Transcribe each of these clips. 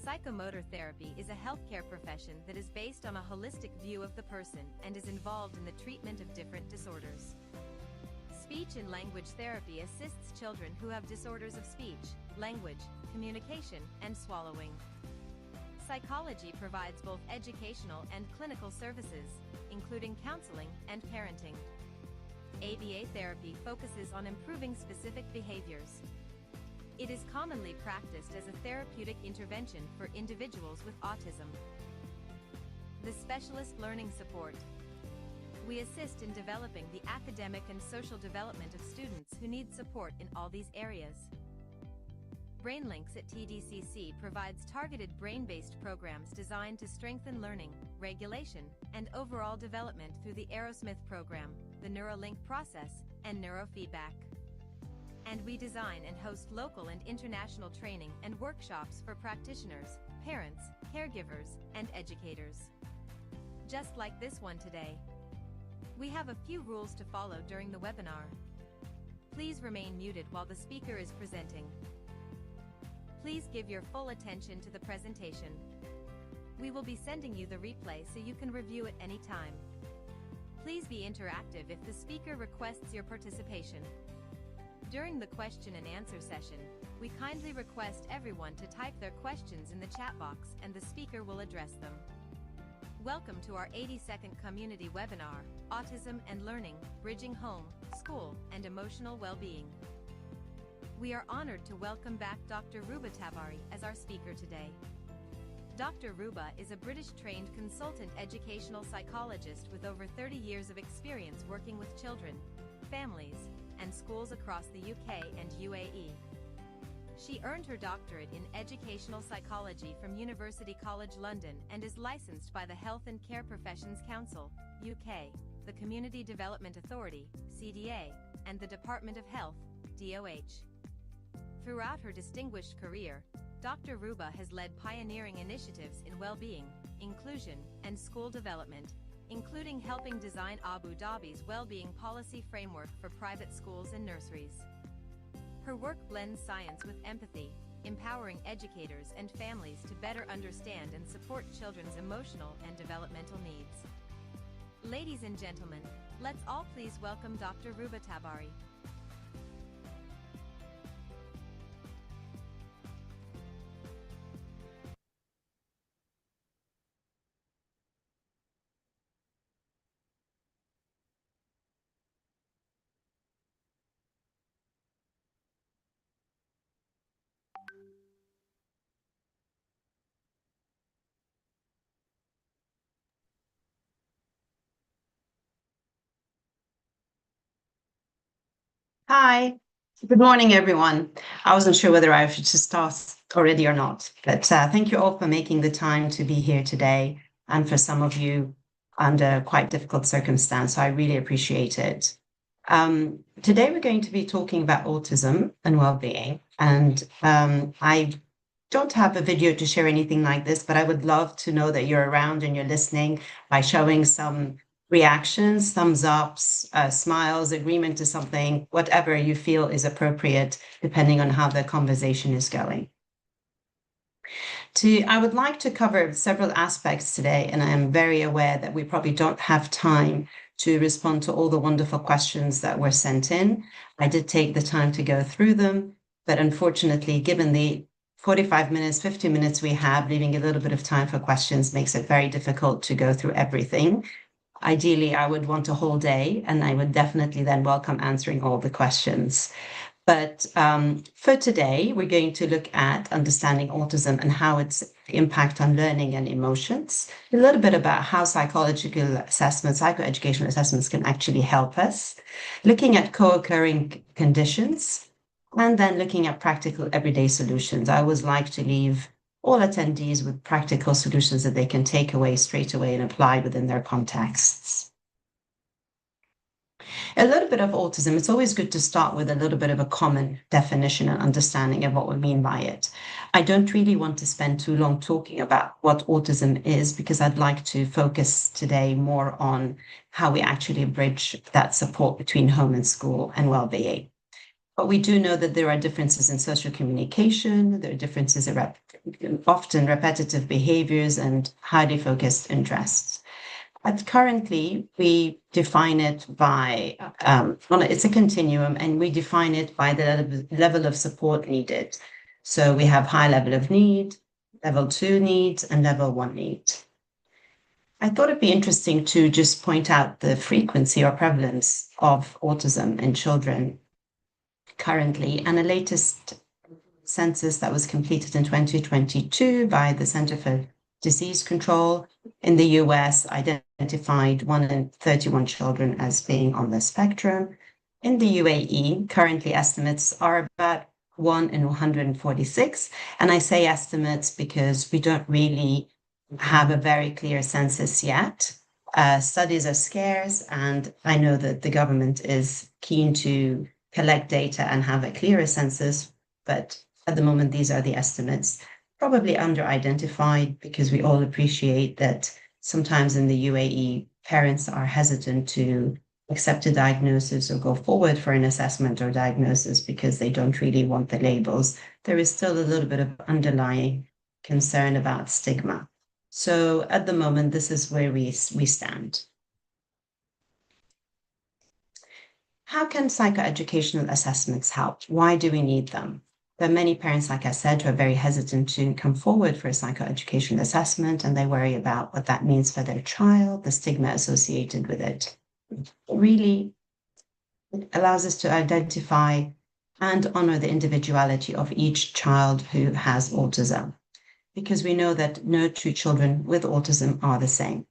Psychomotor therapy is a healthcare profession that is based on a holistic view of the person and is involved in the treatment of different disorders. Speech and language therapy assists children who have disorders of speech, language, communication, and swallowing. Psychology provides both educational and clinical services, including counseling and parenting. ABA therapy focuses on improving specific behaviors. It is commonly practiced as a therapeutic intervention for individuals with autism. The specialist learning support. We assist in developing the academic and social development of students who need support in all these areas. BrainLinks at TDCC provides targeted brain-based programs designed to strengthen learning, regulation, and overall development through the Aerosmith program, the Neuralink process, and neurofeedback. And we design and host local and international training and workshops for practitioners, parents, caregivers, and educators. Just like this one today. We have a few rules to follow during the webinar. Please remain muted while the speaker is presenting. Please give your full attention to the presentation. We will be sending you the replay so you can review it anytime. Please be interactive if the speaker requests your participation. During the question and answer session, we kindly request everyone to type their questions in the chat box and the speaker will address them. Welcome to our 80-second community webinar, Autism and Learning, Bridging Home, School, and Emotional Well-Being. We are honored to welcome back Dr. Ruba Tabari as our speaker today. Dr. Ruba is a British-trained consultant educational psychologist with over 30 years of experience working with children, families, and schools across the UK and UAE. She earned her doctorate in educational psychology from University College London and is licensed by the Health and Care Professions Council, UK, the Community Development Authority, CDA, and the Department of Health, DOH. Throughout her distinguished career, Dr. Ruba has led pioneering initiatives in well-being, inclusion, and school development, including helping design Abu Dhabi's well-being policy framework for private schools and nurseries. Her work blends science with empathy, empowering educators and families to better understand and support children's emotional and developmental needs. Ladies and gentlemen, let's all please welcome Dr. Ruba Tabari. Hi, good morning, everyone. I wasn't sure whether I should start already or not, but thank you all for making the time to be here today, and for some of you under quite difficult circumstance. I really appreciate it. Today we're going to be talking about autism and well-being, and I don't have a video to share anything like this, but I would love to know that you're around and you're listening by showing some reactions, thumbs ups, smiles, agreement to something, whatever you feel is appropriate, depending on how the conversation is going. I would like to cover several aspects today, and I am very aware that we probably don't have time to respond to all the wonderful questions that were sent in. I did take the time to go through them, but unfortunately, given the 45 minutes, 50 minutes we have, leaving a little bit of time for questions makes it very difficult to go through everything. Ideally, I would want a whole day, and I would definitely then welcome answering all the questions. But for today, we're going to look at understanding autism and how its impact on learning and emotions, a little bit about how psychological assessments, psychoeducational assessments can actually help us, looking at co-occurring conditions, and then looking at practical everyday solutions. I always like to leave all attendees with practical solutions that they can take away straight away and apply within their contexts. A little bit of autism, it's always good to start with a little bit of a common definition and understanding of what we mean by it. I don't really want to spend too long talking about what autism is, because I'd like to focus today more on how we actually bridge that support between home and school and well-being. But we do know that there are differences in social communication, there are differences in often repetitive behaviors and highly focused interests. But currently, we define it by, it's a continuum, and we define it by the level of support needed. So we have high level of need, level 2 needs, and level 1 need. I thought it'd be interesting to just point out the frequency or prevalence of autism in children currently, and the latest census that was completed in 2022 by the Center for Disease Control in the US identified 1 in 31 children as being on the spectrum. In the UAE, currently estimates are about 1 in 146. And I say estimates because we don't really have a very clear census yet. Studies are scarce, and I know that the government is keen to collect data and have a clearer census, but at the moment, these are the estimates, probably under-identified because we all appreciate that sometimes in the UAE, parents are hesitant to accept a diagnosis or go forward for an assessment or diagnosis because they don't really want the labels. There is still a little bit of underlying concern about stigma. So at the moment, this is where we stand. How can psychoeducational assessments help? Why do we need them? There are many parents, like I said, who are very hesitant to come forward for a psychoeducational assessment, and they worry about what that means for their child, the stigma associated with it. Really, it allows us to identify and honor the individuality of each child who has autism, because we know that no two children with autism are the same.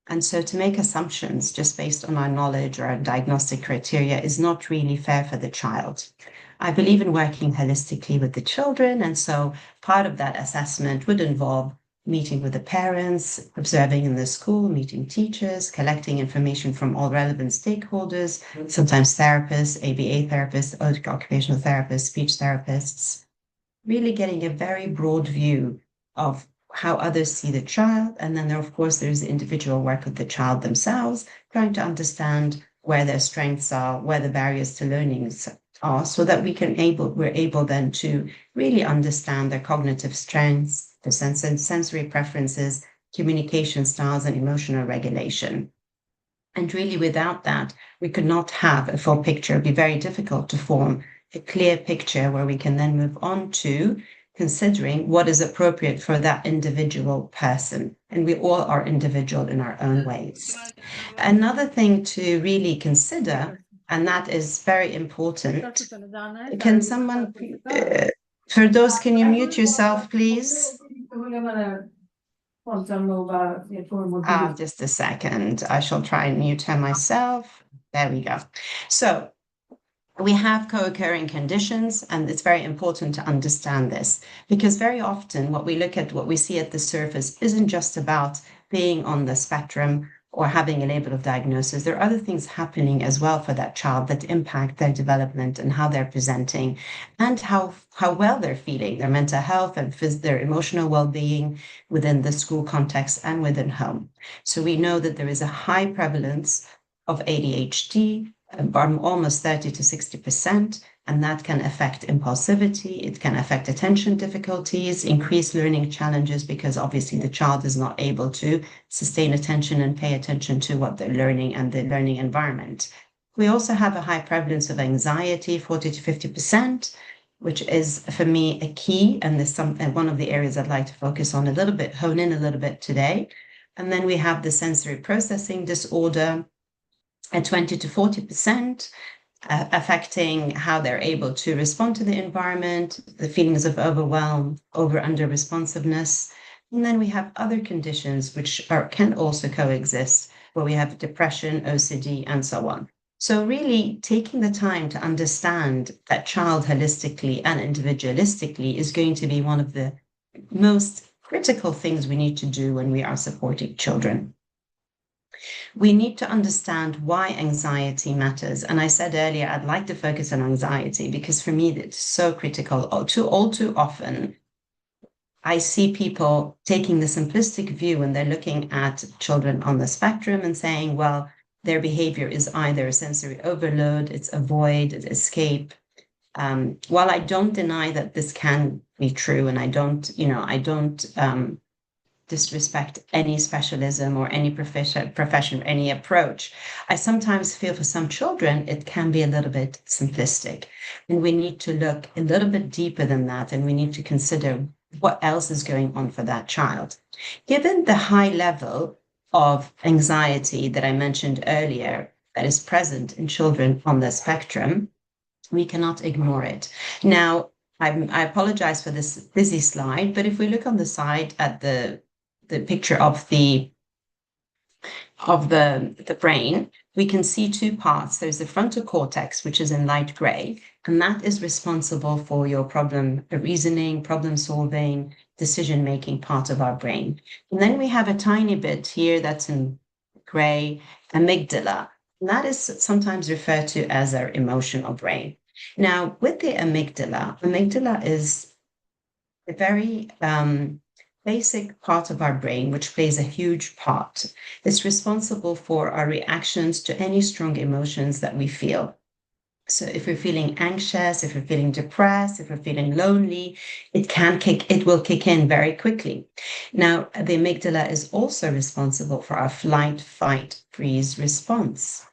And so to make assumptions just based on our knowledge or our diagnostic criteria is not really fair for the child. I believe in working holistically with the children. And so part of that assessment would involve meeting with the parents, observing in the school, meeting teachers, collecting information from all relevant stakeholders, sometimes therapists, ABA therapists, occupational therapists, speech therapists, really getting a very broad view of how others see the child. And then there, of course, there's the individual work of the child themselves, trying to understand where their strengths are, where the barriers to learning are, so that we're able then to really understand their cognitive strengths, their sensory preferences, communication styles, and emotional regulation. And really, without that, we could not have a full picture. It'd be very difficult to form a clear picture where we can then move on to considering what is appropriate for that individual person. And we all are individual in our own ways. Another thing to really consider, and that is very important, can someone, Firdaus, can you mute yourself, please? Just a second. I shall try and mute her myself. There we go. So we have co-occurring conditions, and it's very important to understand this because very often what we see at the surface isn't just about being on the spectrum or having a label of diagnosis. There are other things happening as well for that child that impact their development and how they're presenting and how well they're feeling, their mental health and their emotional well-being within the school context and within home. So we know that there is a high prevalence of ADHD, almost 30 to 60%, and that can affect impulsivity, it can affect attention difficulties, increase learning challenges, because obviously the child is not able to sustain attention and pay attention to what they're learning and the learning environment. We also have a high prevalence of anxiety, 40 to 50%, which is, for me, a key, and one of the areas I'd like to focus on a little bit, hone in a little bit today. And then we have the sensory processing disorder, at 20 to 40%, affecting how they're able to respond to the environment, the feelings of overwhelm, under responsiveness. And then we have other conditions which can also coexist, where we have depression, OCD, and so on. So really taking the time to understand that child holistically and individualistically is going to be one of the most critical things we need to do when we are supporting children. We need to understand why anxiety matters. And I said earlier, I'd like to focus on anxiety because for me, it's so critical. All too often, I see people taking the simplistic view when they're looking at children on the spectrum and saying, well, their behavior is either sensory overload, it's avoid, it's escape. While I don't deny that this can be true, and I don't disrespect any specialism or any profession, or any approach, I sometimes feel for some children it can be a little bit simplistic, and we need to look a little bit deeper than that, and we need to consider what else is going on for that child. Given the high level of anxiety that I mentioned earlier that is present in children on the spectrum, we cannot ignore it. Now, I apologize for this busy slide, but if we look on the side at the picture of the brain, we can see two parts. There's the frontal cortex, which is in light gray, and that is responsible for your problem reasoning, problem solving, decision making part of our brain. And then we have a tiny bit here that's in gray, amygdala. And that is sometimes referred to as our emotional brain. Now, with the amygdala is a very basic part of our brain, which plays a huge part. It's responsible for our reactions to any strong emotions that we feel. So if we're feeling anxious, if we're feeling depressed, if we're feeling lonely, it will kick in very quickly. Now, the amygdala is also responsible for our flight, fight, freeze response.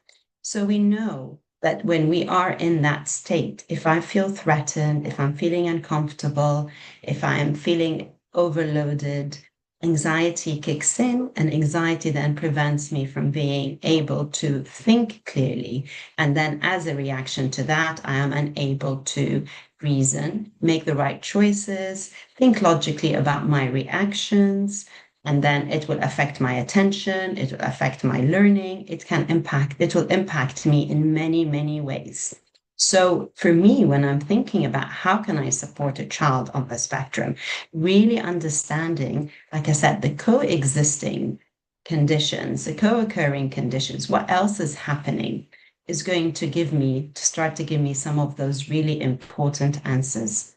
So we know that when we are in that state, if I feel threatened, if I'm feeling uncomfortable, if I am feeling overloaded, anxiety kicks in, and anxiety then prevents me from being able to think clearly. And then as a reaction to that, I am unable to reason, make the right choices, think logically about my reactions, and then it will affect my attention, it will affect my learning, it will impact me in many, many ways. So for me, when I'm thinking about how can I support a child on the spectrum, really understanding, like I said, the coexisting conditions, the co-occurring conditions, what else is happening is going to start to give me some of those really important answers.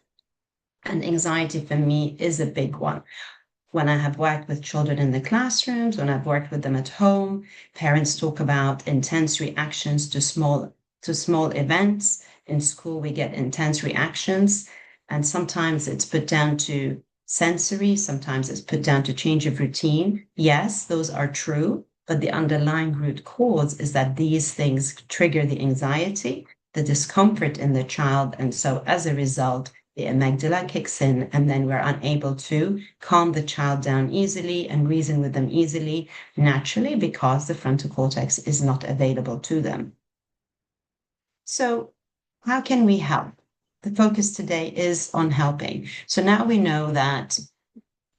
And anxiety for me is a big one. When I have worked with children in the classrooms, when I've worked with them at home, parents talk about intense reactions to small events. In school, we get intense reactions, and sometimes it's put down to sensory, sometimes it's put down to change of routine. Yes, those are true, but the underlying root cause is that these things trigger the anxiety, the discomfort in the child, and so as a result, the amygdala kicks in, and then we're unable to calm the child down easily and reason with them easily, naturally, because the frontal cortex is not available to them. So, how can we help? The focus today is on helping. So now we know that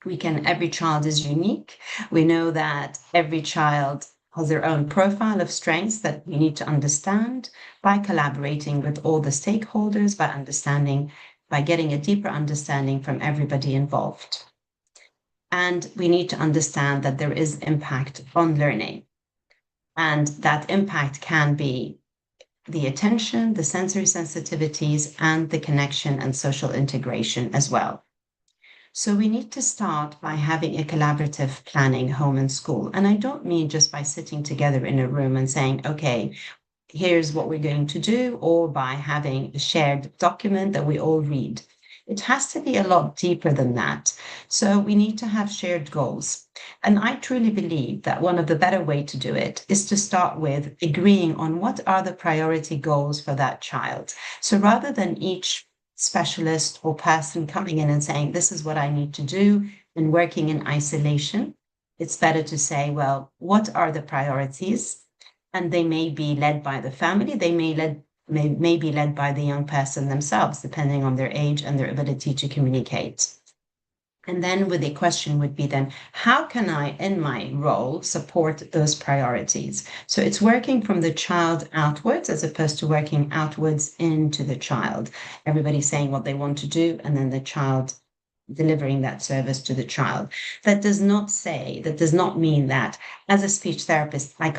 every child is unique. We know that every child has their own profile of strengths that we need to understand by collaborating with all the stakeholders, by getting a deeper understanding from everybody involved. And we need to understand that there is impact on learning. And that impact can be the attention, the sensory sensitivities, and the connection and social integration as well. So we need to start by having a collaborative planning home and school. And I don't mean just by sitting together in a room and saying, okay, here's what we're going to do, or by having a shared document that we all read. It has to be a lot deeper than that. So we need to have shared goals. And I truly believe that one of the better way to do it is to start with agreeing on what are the priority goals for that child. So rather than each specialist or person coming in and saying, this is what I need to do, and working in isolation, it's better to say, well, what are the priorities? And they may be led by the family, they may be led by the young person themselves, depending on their age and their ability to communicate. And then the question would be then, how can I, in my role, support those priorities? So it's working from the child outwards as opposed to working outwards into the child. Everybody saying what they want to do, and then the child delivering that service to the child. That does not mean that as a speech therapist, I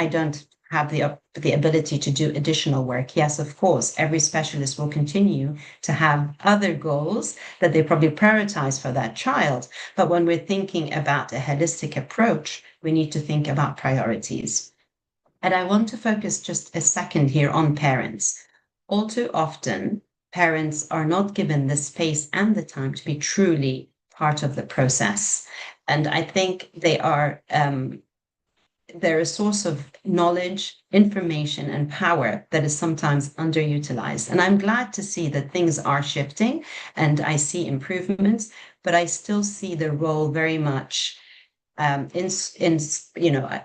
don't have the ability to do additional work. Yes, of course, every specialist will continue to have other goals that they probably prioritize for that child. But when we're thinking about a holistic approach, we need to think about priorities. And I want to focus just a second here on parents. All too often, parents are not given the space and the time to be truly part of the process. And I think they're a source of knowledge, information, and power that is sometimes underutilized. And I'm glad to see that things are shifting and I see improvements, but I still see the role very much in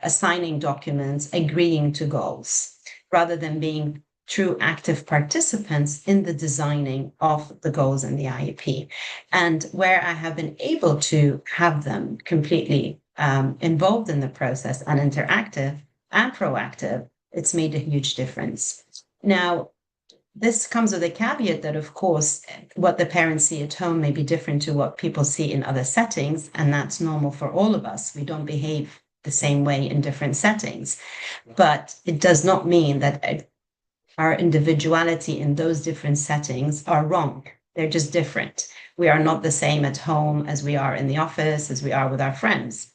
assigning documents, agreeing to goals, rather than being true active participants in the designing of the goals and the IEP. And where I have been able to have them completely involved in the process and interactive and proactive, it's made a huge difference. Now, this comes with a caveat that, of course, what the parents see at home may be different to what people see in other settings, and that's normal for all of us. We don't behave the same way in different settings, but it does not mean that our individuality in those different settings are wrong. They're just different. We are not the same at home as we are in the office, as we are with our friends.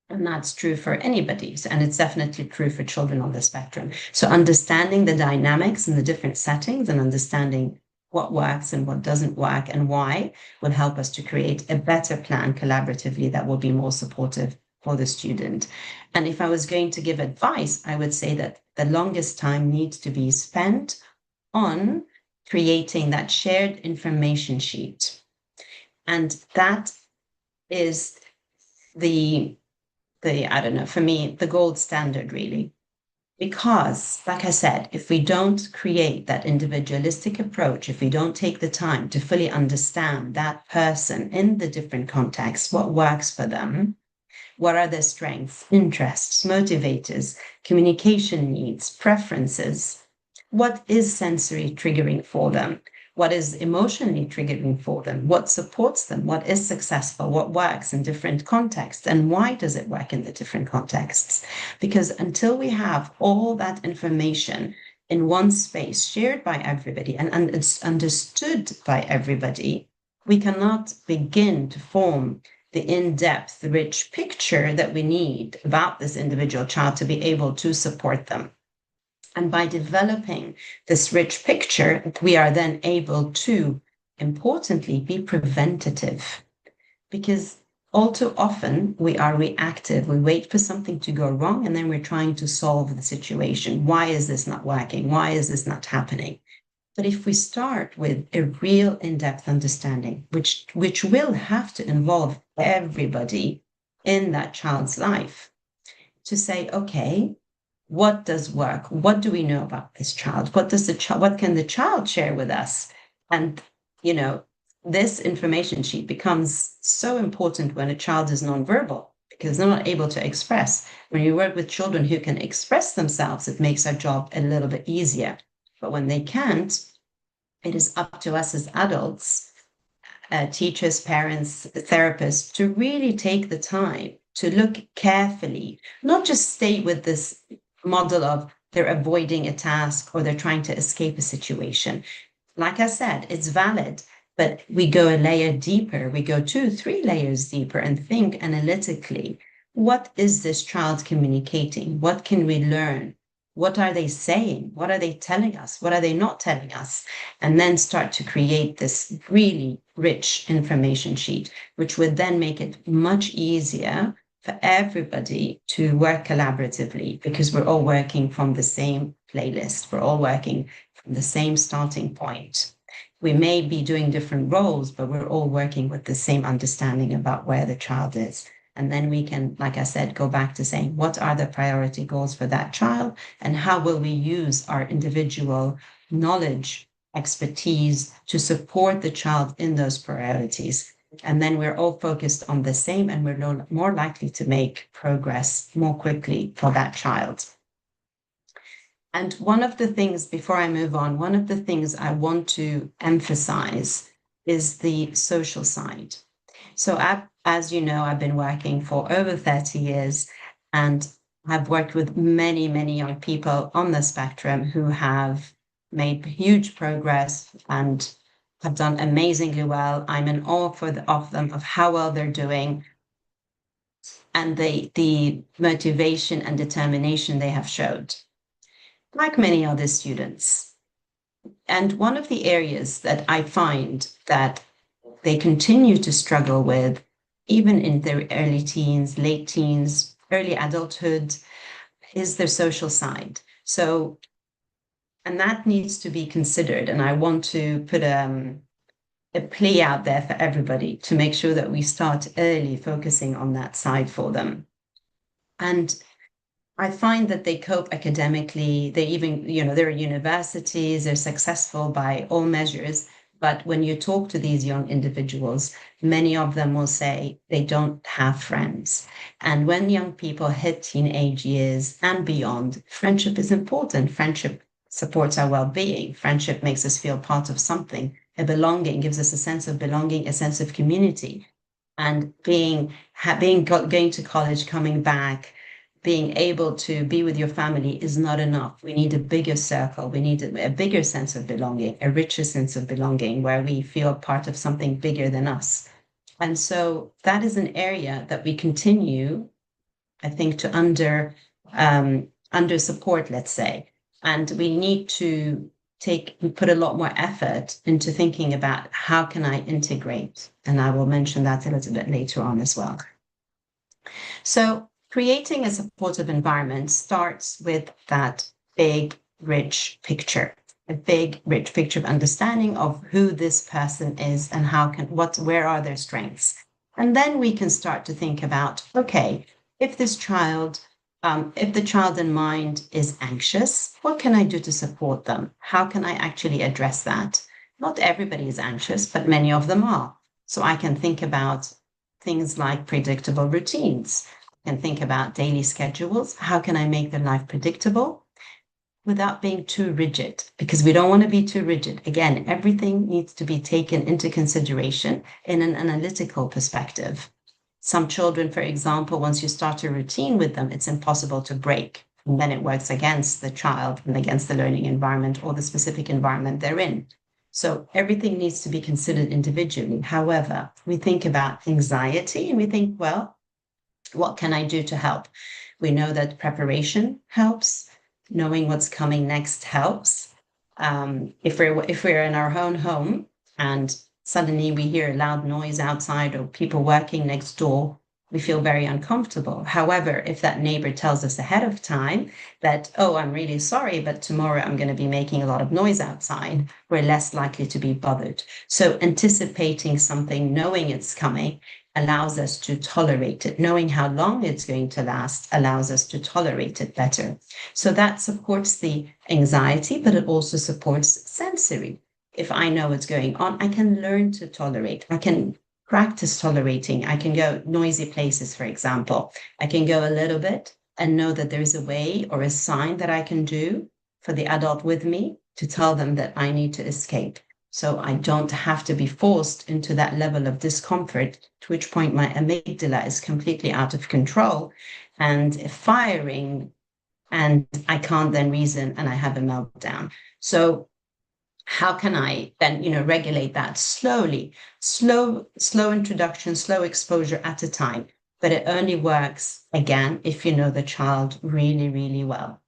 And that's true for anybody. And it's definitely true for children on the spectrum. So understanding the dynamics in the different settings and understanding what works and what doesn't work and why will help us to create a better plan collaboratively that will be more supportive for the student. And if I was going to give advice, I would say that the longest time needs to be spent on creating that shared information sheet. And that is I don't know, for me, the gold standard, really. Because, like I said, if we don't create that individualistic approach, if we don't take the time to fully understand that person in the different contexts, what works for them, what are their strengths, interests, motivators, communication needs, preferences, what is sensory triggering for them, what is emotionally triggering for them, what supports them, what is successful, what works in different contexts, and why does it work in the different contexts? Because until we have all that information in one space shared by everybody and it's understood by everybody, we cannot begin to form the in-depth, rich picture that we need about this individual child to be able to support them. And by developing this rich picture, we are then able to, importantly, be preventative. Because all too often we are reactive. We wait for something to go wrong and then we're trying to solve the situation. Why is this not working? Why is this not happening? But if we start with a real in-depth understanding, which will have to involve everybody in that child's life, to say, okay, what does work? What do we know about this child? What can the child share with us? And, this information sheet becomes so important when a child is nonverbal because they're not able to express. When you work with children who can express themselves, it makes our job a little bit easier. But when they can't, it is up to us as adults, teachers, parents, therapists, to really take the time to look carefully, not just stay with this model of they're avoiding a task or they're trying to escape a situation. Like I said, it's valid, but we go a layer deeper. We go 2-3 layers deeper and think analytically. What is this child communicating? What can we learn? What are they saying? What are they telling us? What are they not telling us? And then start to create this really rich information sheet, which would then make it much easier for everybody to work collaboratively because we're all working from the same playlist. We're all working from the same starting point. We may be doing different roles, but we're all working with the same understanding about where the child is. And then we can, like I said, go back to saying, what are the priority goals for that child? And how will we use our individual knowledge, expertise to support the child in those priorities? And then we're all focused on the same and we're more likely to make progress more quickly for that child. And one of the things, before I move on, one of the things I want to emphasize is the social side. So as you know, I've been working for over 30 years and I've worked with many, many young people on the spectrum who have made huge progress and have done amazingly well. I'm in awe of them, of how well they're doing and the motivation and determination they have showed. Like many other students, And one of the areas that I find that they continue to struggle with, even in their early teens, late teens, early adulthood, is their social side. So, and that needs to be considered. And I want to put a plea out there for everybody to make sure that we start early focusing on that side for them. And I find that they cope academically. They even, they're at universities, they're successful by all measures. But when you talk to these young individuals, many of them will say they don't have friends. And when young people hit teenage years and beyond, friendship is important. Friendship supports our well-being. Friendship makes us feel part of something. A belonging gives us a sense of belonging, a sense of community. And going to college, coming back, being able to be with your family is not enough. We need a bigger circle. We need a bigger sense of belonging, a richer sense of belonging where we feel part of something bigger than us. And so that is an area that we continue, I think, to under support, let's say. And we need to put a lot more effort into thinking about how can I integrate? And I will mention that a little bit later on as well. So creating a supportive environment starts with that big, rich picture, a big, rich picture of understanding of who this person is and where are their strengths. And then we can start to think about, okay, if the child in mind is anxious, what can I do to support them? How can I actually address that? Not everybody is anxious, but many of them are. So I can think about things like predictable routines. I can think about daily schedules. How can I make their life predictable without being too rigid? Because we don't want to be too rigid. Again, everything needs to be taken into consideration in an analytical perspective. Some children, for example, once you start a routine with them, it's impossible to break. And then it works against the child and against the learning environment or the specific environment they're in. So everything needs to be considered individually. However, we think about anxiety and we think, well, what can I do to help? We know that preparation helps. Knowing what's coming next helps. If we're in our own home and suddenly we hear a loud noise outside or people working next door, we feel very uncomfortable. However, if that neighbor tells us ahead of time that, oh, I'm really sorry, but tomorrow I'm going to be making a lot of noise outside, we're less likely to be bothered. So anticipating something, knowing it's coming, allows us to tolerate it. Knowing how long it's going to last allows us to tolerate it better. So that supports the anxiety, but it also supports sensory. If I know what's going on, I can learn to tolerate. I can practice tolerating. I can go noisy places, for example. I can go a little bit and know that there's a way or a sign that I can do for the adult with me to tell them that I need to escape. So I don't have to be forced into that level of discomfort, to which point my amygdala is completely out of control and firing, and I can't then reason and I have a meltdown. So how can I then, regulate that slowly, slow introduction, slow exposure at a time, but it only works again if you know the child really, really well.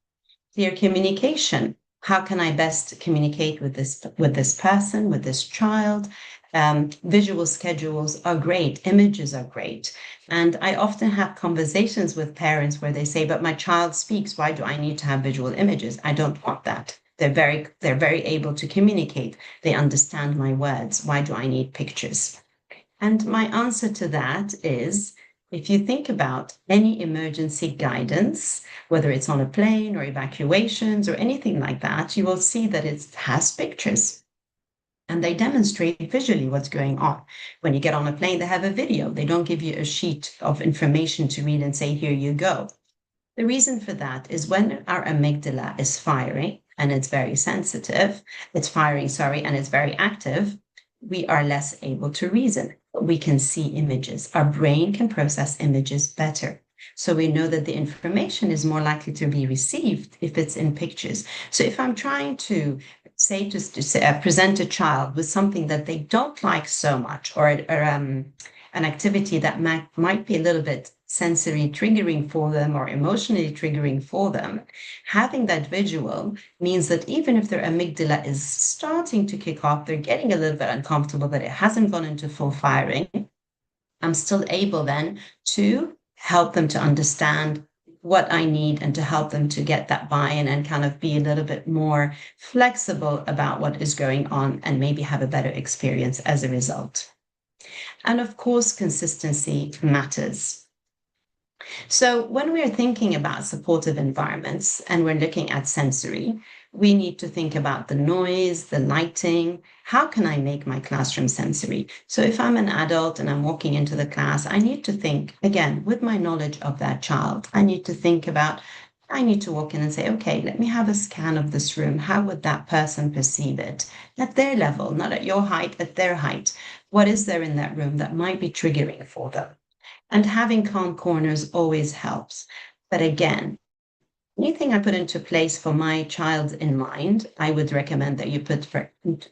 Clear communication. How can I best communicate with this person, with this child? Visual schedules are great. Images are great. And I often have conversations with parents where they say, but my child speaks. Why do I need to have visual images? I don't want that. They're very able to communicate. They understand my words. Why do I need pictures? And my answer to that is, if you think about any emergency guidance, whether it's on a plane or evacuations or anything like that, you will see that it has pictures and they demonstrate visually what's going on. When you get on a plane, they have a video. They don't give you a sheet of information to read and say, here you go. The reason for that is when our amygdala is firing and it's very sensitive, and it's very active, we are less able to reason. We can see images. Our brain can process images better. So we know that the information is more likely to be received if it's in pictures. So if I'm trying to present a child with something that they don't like so much, or an activity that might be a little bit sensory triggering for them or emotionally triggering for them, having that visual means that even if their amygdala is starting to kick off, they're getting a little bit uncomfortable, but it hasn't gone into full firing, I'm still able then to help them to understand what I need and to help them to get that buy-in and kind of be a little bit more flexible about what is going on and maybe have a better experience as a result. And of course, consistency matters. So when we're thinking about supportive environments and we're looking at sensory, we need to think about the noise, the lighting. How can I make my classroom sensory? So if I'm an adult and I'm walking into the class, I need to think, again, with my knowledge of that child, I need to think about, I need to walk in and say, okay, let me have a scan of this room. How would that person perceive it? At their level, not at your height, at their height. What is there in that room that might be triggering for them? And having calm corners always helps. But again, anything I put into place for my child in mind, I would recommend that you put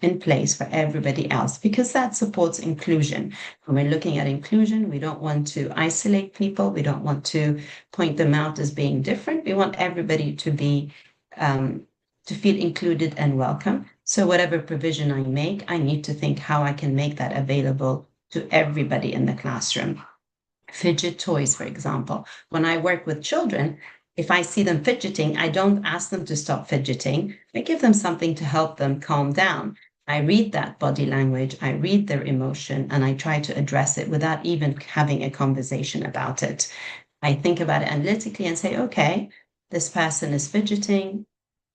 in place for everybody else, because that supports inclusion. When we're looking at inclusion, we don't want to isolate people. We don't want to point them out as being different. We want everybody to be to feel included and welcome. So whatever provision I make, I need to think how I can make that available to everybody in the classroom. Fidget toys, for example. When I work with children, if I see them fidgeting, I don't ask them to stop fidgeting. I give them something to help them calm down. I read that body language, I read their emotion, and I try to address it without even having a conversation about it. I think about it analytically and say, okay, this person is fidgeting.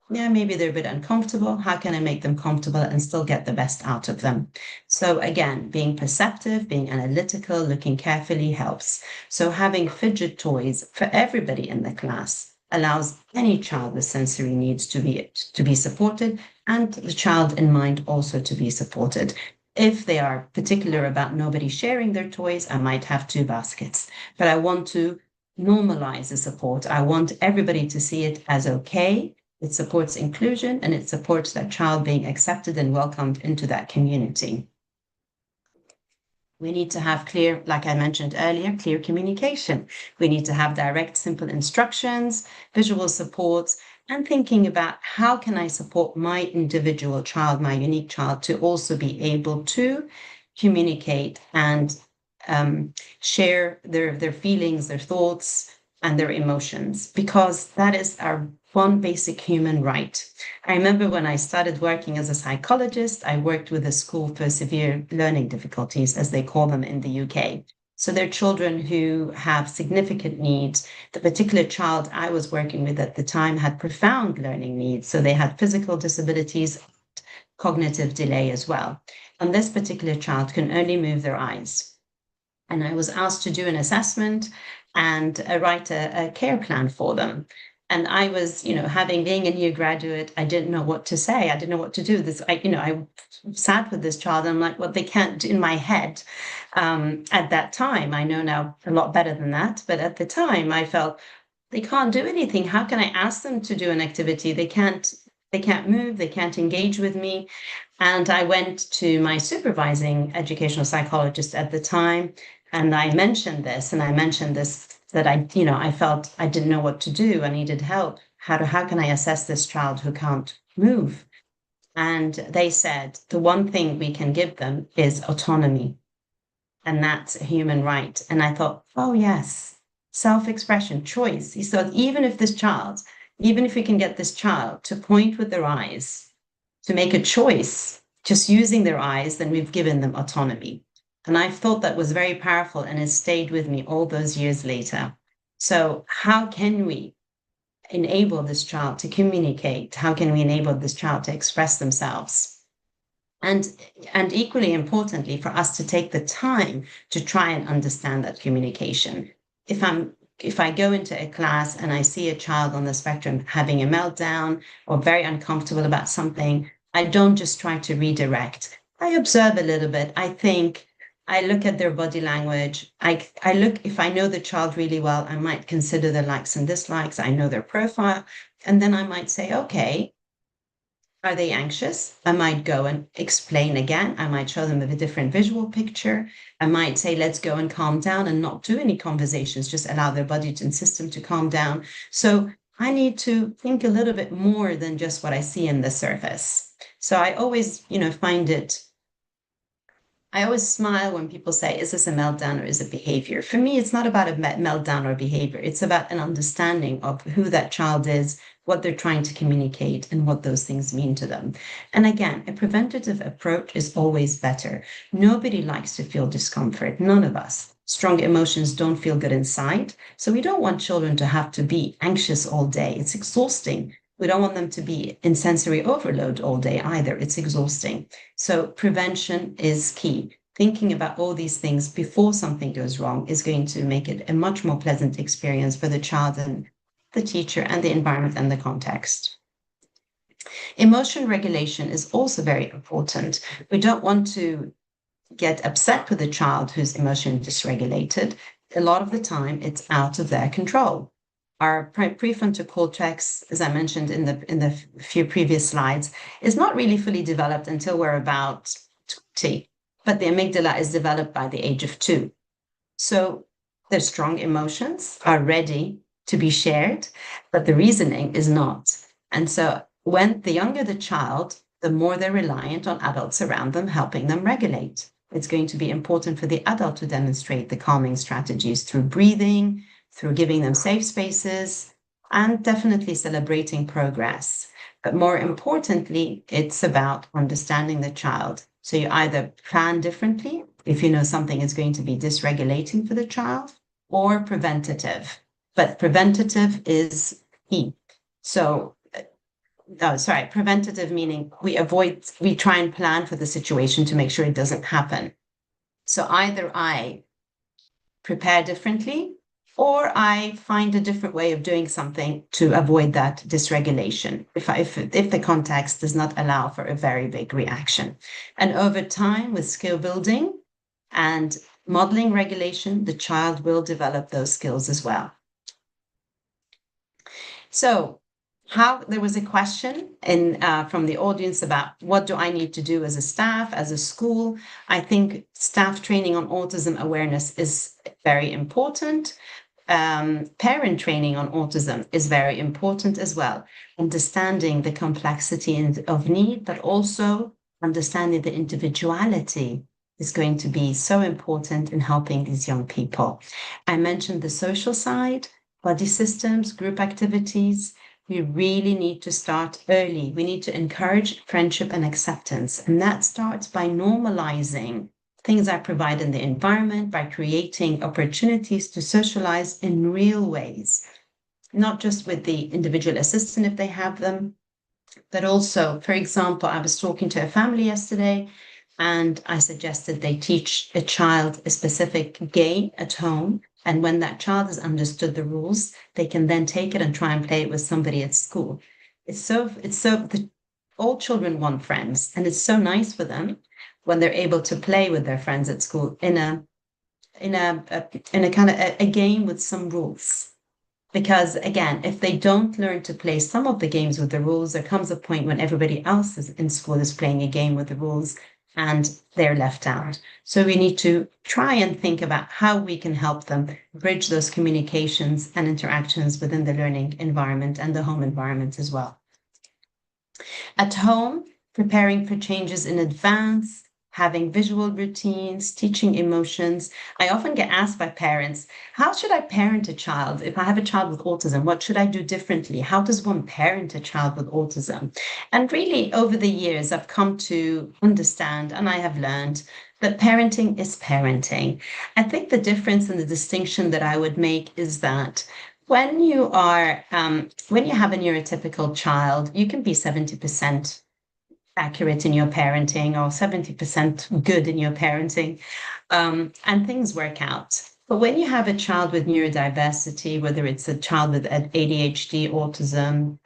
Yeah, maybe they're a bit uncomfortable. How can I make them comfortable and still get the best out of them? So again, being perceptive, being analytical, looking carefully helps. So having fidget toys for everybody in the class allows any child with sensory needs to be supported, and the child in mind also to be supported. If they are particular about nobody sharing their toys, I might have 2 baskets, but I want to normalize the support. I want everybody to see it as okay. It supports inclusion, and it supports that child being accepted and welcomed into that community. We need to have clear, like I mentioned earlier, clear communication. We need to have direct, simple instructions, visual supports, and thinking about how can I support my individual child, my unique child, to also be able to communicate and share their feelings, their thoughts, and their emotions, because that is our one basic human right. I remember when I started working as a psychologist, I worked with a school for severe learning difficulties, as they call them in the UK. So they're children who have significant needs. The particular child I was working with at the time had profound learning needs. So they had physical disabilities, cognitive delay as well. And this particular child can only move their eyes. And I was asked to do an assessment and write a care plan for them. And I was, having being a new graduate, I didn't know what to say. I didn't know what to do. I sat with this child, and I'm like, well, they can't, in my head, at that time, I know now a lot better than that, but at the time I felt they can't do anything. How can I ask them to do an activity? They can't move, they can't engage with me. And I went to my supervising educational psychologist at the time, and I mentioned this, that I felt I didn't know what to do. I needed help. How can I assess this child who can't move? And they said the one thing we can give them is autonomy, and that's a human right. And I thought, oh yes, self-expression, choice. He said, even if we can get this child to point with their eyes, to make a choice, just using their eyes, then we've given them autonomy. And I thought that was very powerful, and it stayed with me all those years later. So how can we enable this child to communicate? How can we enable this child to express themselves? And equally importantly, for us to take the time to try and understand that communication. If I go into a class and I see a child on the spectrum having a meltdown or very uncomfortable about something, I don't just try to redirect. I observe a little bit. I think, I look at their body language. I look, if I know the child really well, I might consider their likes and dislikes. I know their profile. And then I might say, okay, Are they anxious? I might go and explain again. I might show them with a different visual picture. I might say, let's go and calm down and not do any conversations, just allow their body and system to calm down. So I need to think a little bit more than just what I see in the surface. So I always, I always smile when people say, is this a meltdown or is it behavior? For me, it's not about a meltdown or behavior. It's about an understanding of who that child is, what they're trying to communicate, and what those things mean to them. And again, a preventative approach is always better. Nobody likes to feel discomfort, none of us. Strong emotions don't feel good inside. So we don't want children to have to be anxious all day. It's exhausting. We don't want them to be in sensory overload all day either. It's exhausting. So prevention is key. Thinking about all these things before something goes wrong is going to make it a much more pleasant experience for the child and the teacher and the environment and the context. Emotion regulation is also very important. We don't want to get upset with a child who's emotionally dysregulated. A lot of the time, it's out of their control. Our prefrontal cortex, as I mentioned in the few previous slides, is not really fully developed until we're about 20, but the amygdala is developed by the age of 2. So the strong emotions are ready to be shared, but the reasoning is not. And so when the younger the child, the more they're reliant on adults around them helping them regulate. It's going to be important for the adult to demonstrate the calming strategies through breathing, through giving them safe spaces, and definitely celebrating progress. But more importantly, it's about understanding the child. So you either plan differently if you know something is going to be dysregulating for the child, or preventative. But preventative is key. So, preventative meaning we try and plan for the situation to make sure it doesn't happen. So either I prepare differently, or I find a different way of doing something to avoid that dysregulation if the context does not allow for a very big reaction. And over time, with skill building and modeling regulation, the child will develop those skills as well. So there was a question from the audience about what do I need to do as a staff, as a school. I think staff training on autism awareness is very important. Parent training on autism is very important as well. Understanding the complexity of need, but also understanding the individuality is going to be so important in helping these young people. I mentioned the social side, body systems, group activities. We really need to start early. We need to encourage friendship and acceptance. And that starts by normalizing things I provide in the environment, by creating opportunities to socialize in real ways, not just with the individual assistant if they have them, but also, for example, I was talking to a family yesterday and I suggested they teach a child a specific game at home. And when that child has understood the rules, they can then take it and try and play it with somebody at school. All children want friends, and it's so nice for them when they're able to play with their friends at school in a kind of a game with some rules. Because again, if they don't learn to play some of the games with the rules, there comes a point when everybody else in school is playing a game with the rules and they're left out. So we need to try and think about how we can help them bridge those communications and interactions within the learning environment and the home environment as well. At home, preparing for changes in advance, having visual routines, teaching emotions. I often get asked by parents, how should I parent a child? If I have a child with autism, what should I do differently? How does one parent a child with autism? And really, over the years, I've come to understand, and I have learned, that parenting is parenting. I think the difference and the distinction that I would make is that when you have a neurotypical child, you can be 70% accurate in your parenting or 70% good in your parenting, and things work out. But when you have a child with neurodiversity, whether it's a child with ADHD, autism,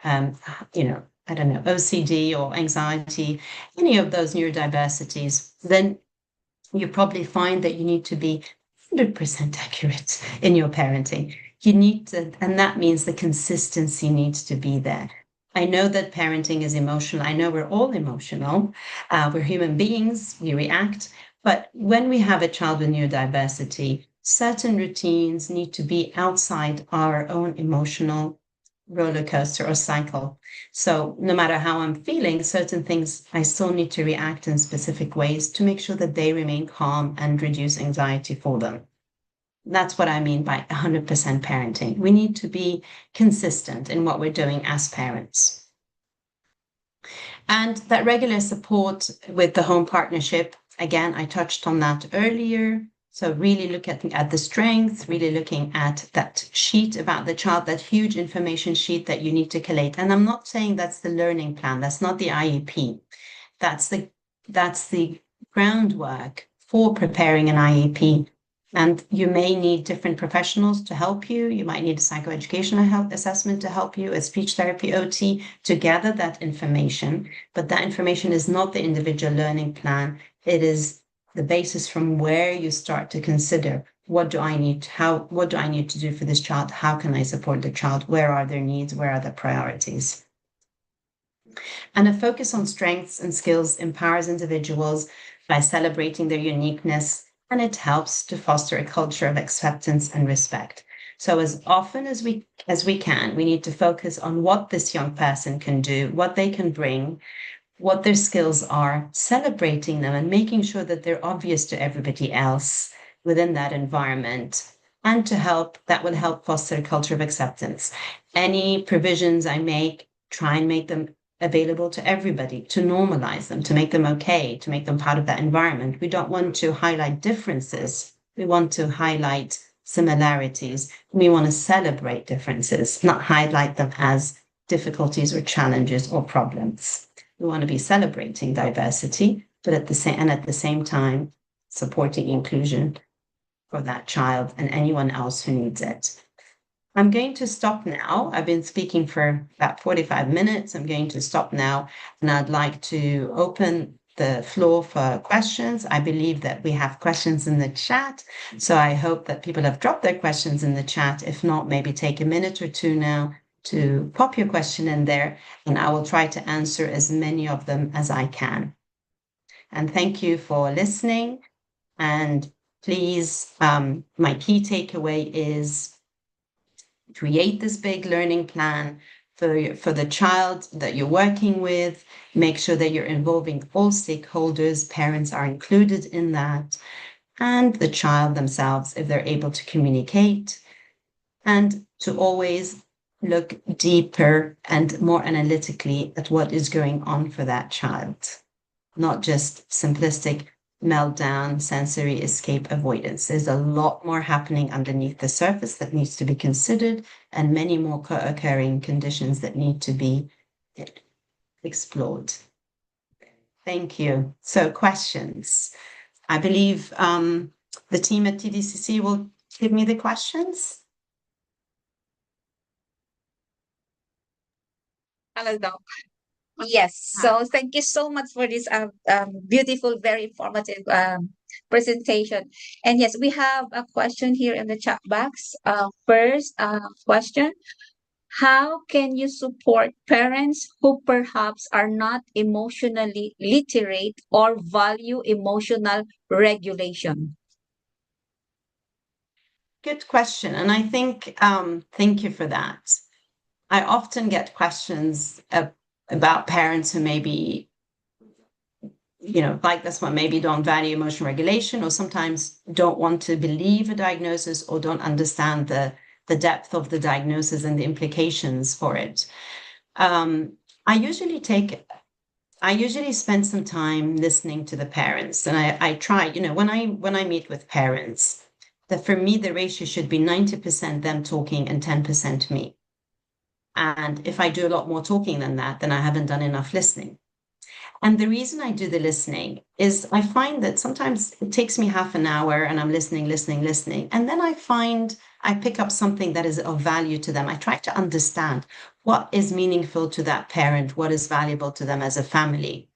OCD or anxiety, any of those neurodiversities, then you probably find that you need to be 100% accurate in your parenting. You need to, and that means the consistency needs to be there. I know that parenting is emotional. I know we're all emotional. We're human beings, we react. But when we have a child with neurodiversity, certain routines need to be outside our own emotional roller coaster or cycle. So no matter how I'm feeling, certain things I still need to react in specific ways to make sure that they remain calm and reduce anxiety for them. That's what I mean by 100% parenting. We need to be consistent in what we're doing as parents. And that regular support with the home partnership, again, I touched on that earlier. So really looking at the strengths, really looking at that sheet about the child, that huge information sheet that you need to collate. And I'm not saying that's the learning plan. That's not the IEP. That's the groundwork for preparing an IEP. And you may need different professionals to help you. You might need a psychoeducational health assessment to help you, a speech therapy OT to gather that information. But that information is not the individual learning plan. It is the basis from where you start to consider what do I need to do for this child? How can I support the child? Where are their needs? Where are the priorities? And a focus on strengths and skills empowers individuals by celebrating their uniqueness, and it helps to foster a culture of acceptance and respect. So as often as we can, we need to focus on what this young person can do, what they can bring, what their skills are, celebrating them and making sure that they're obvious to everybody else within that environment. And that will help foster a culture of acceptance. Any provisions I make, try and make them available to everybody, to normalize them, to make them okay, to make them part of that environment. We don't want to highlight differences. We want to highlight similarities. We want to celebrate differences, not highlight them as difficulties or challenges or problems. We want to be celebrating diversity, but at the same time, supporting inclusion for that child and anyone else who needs it. I'm going to stop now. I've been speaking for about 45 minutes. I'm going to stop now, and I'd like to open the floor for questions. I believe that we have questions in the chat, so I hope that people have dropped their questions in the chat. If not, maybe take a minute or two now to pop your question in there, and I will try to answer as many of them as I can. And thank you for listening. And please, my key takeaway is create this big learning plan for the child that you're working with. Make sure that you're involving all stakeholders. Parents are included in that, and the child themselves, if they're able to communicate, and to always look deeper and more analytically at what is going on for that child, not just simplistic meltdown, sensory escape avoidance. There's a lot more happening underneath the surface that needs to be considered, and many more co-occurring conditions that need to be explored. Thank you. So questions. I believe the team at TDCC will give me the questions. Hello, Doc. Yes. So thank you so much for this beautiful, very informative presentation. And yes, we have a question here in the chat box. First question: how can you support parents who perhaps are not emotionally literate or value emotional regulation? Good question. And I think, thank you for that. I often get questions about parents who maybe, like this one, maybe don't value emotional regulation, or sometimes don't want to believe a diagnosis, or don't understand the depth of the diagnosis and the implications for it. I usually spend some time listening to the parents, and I try, when I meet with parents, that for me, the ratio should be 90% them talking and 10% me. And if I do a lot more talking than that, then I haven't done enough listening. And the reason I do the listening is I find that sometimes it takes me half an hour and I'm listening. And then I pick up something that is of value to them. I try to understand what is meaningful to that parent, what is valuable to them as a family.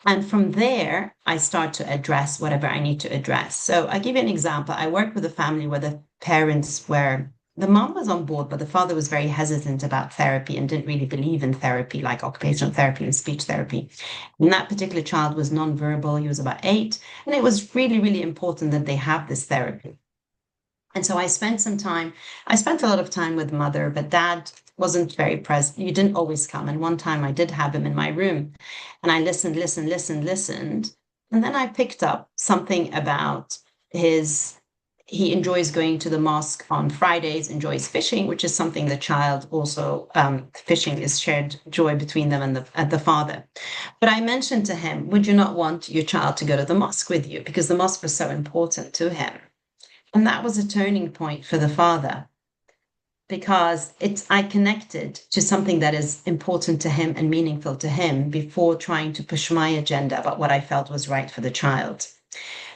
And from there, I start to address whatever I need to address. So I'll give you an example. I worked with a family where the parents were the mom was on board, but the father was very hesitant about therapy and didn't really believe in therapy, like occupational therapy and speech therapy. And that particular child was nonverbal. He was about 8. And it was really, really important that they have this therapy. And so I spent a lot of time with mother, but dad wasn't very present. You didn't always come. And one time I did have him in my room and I listened. And then I picked up something about he enjoys going to the mosque on Fridays, enjoys fishing, which is something the child also, fishing is shared joy between them and the father. But I mentioned to him, would you not want your child to go to the mosque with you? Because the mosque was so important to him. And that was a turning point for the father because I connected to something that is important to him and meaningful to him before trying to push my agenda about what I felt was right for the child.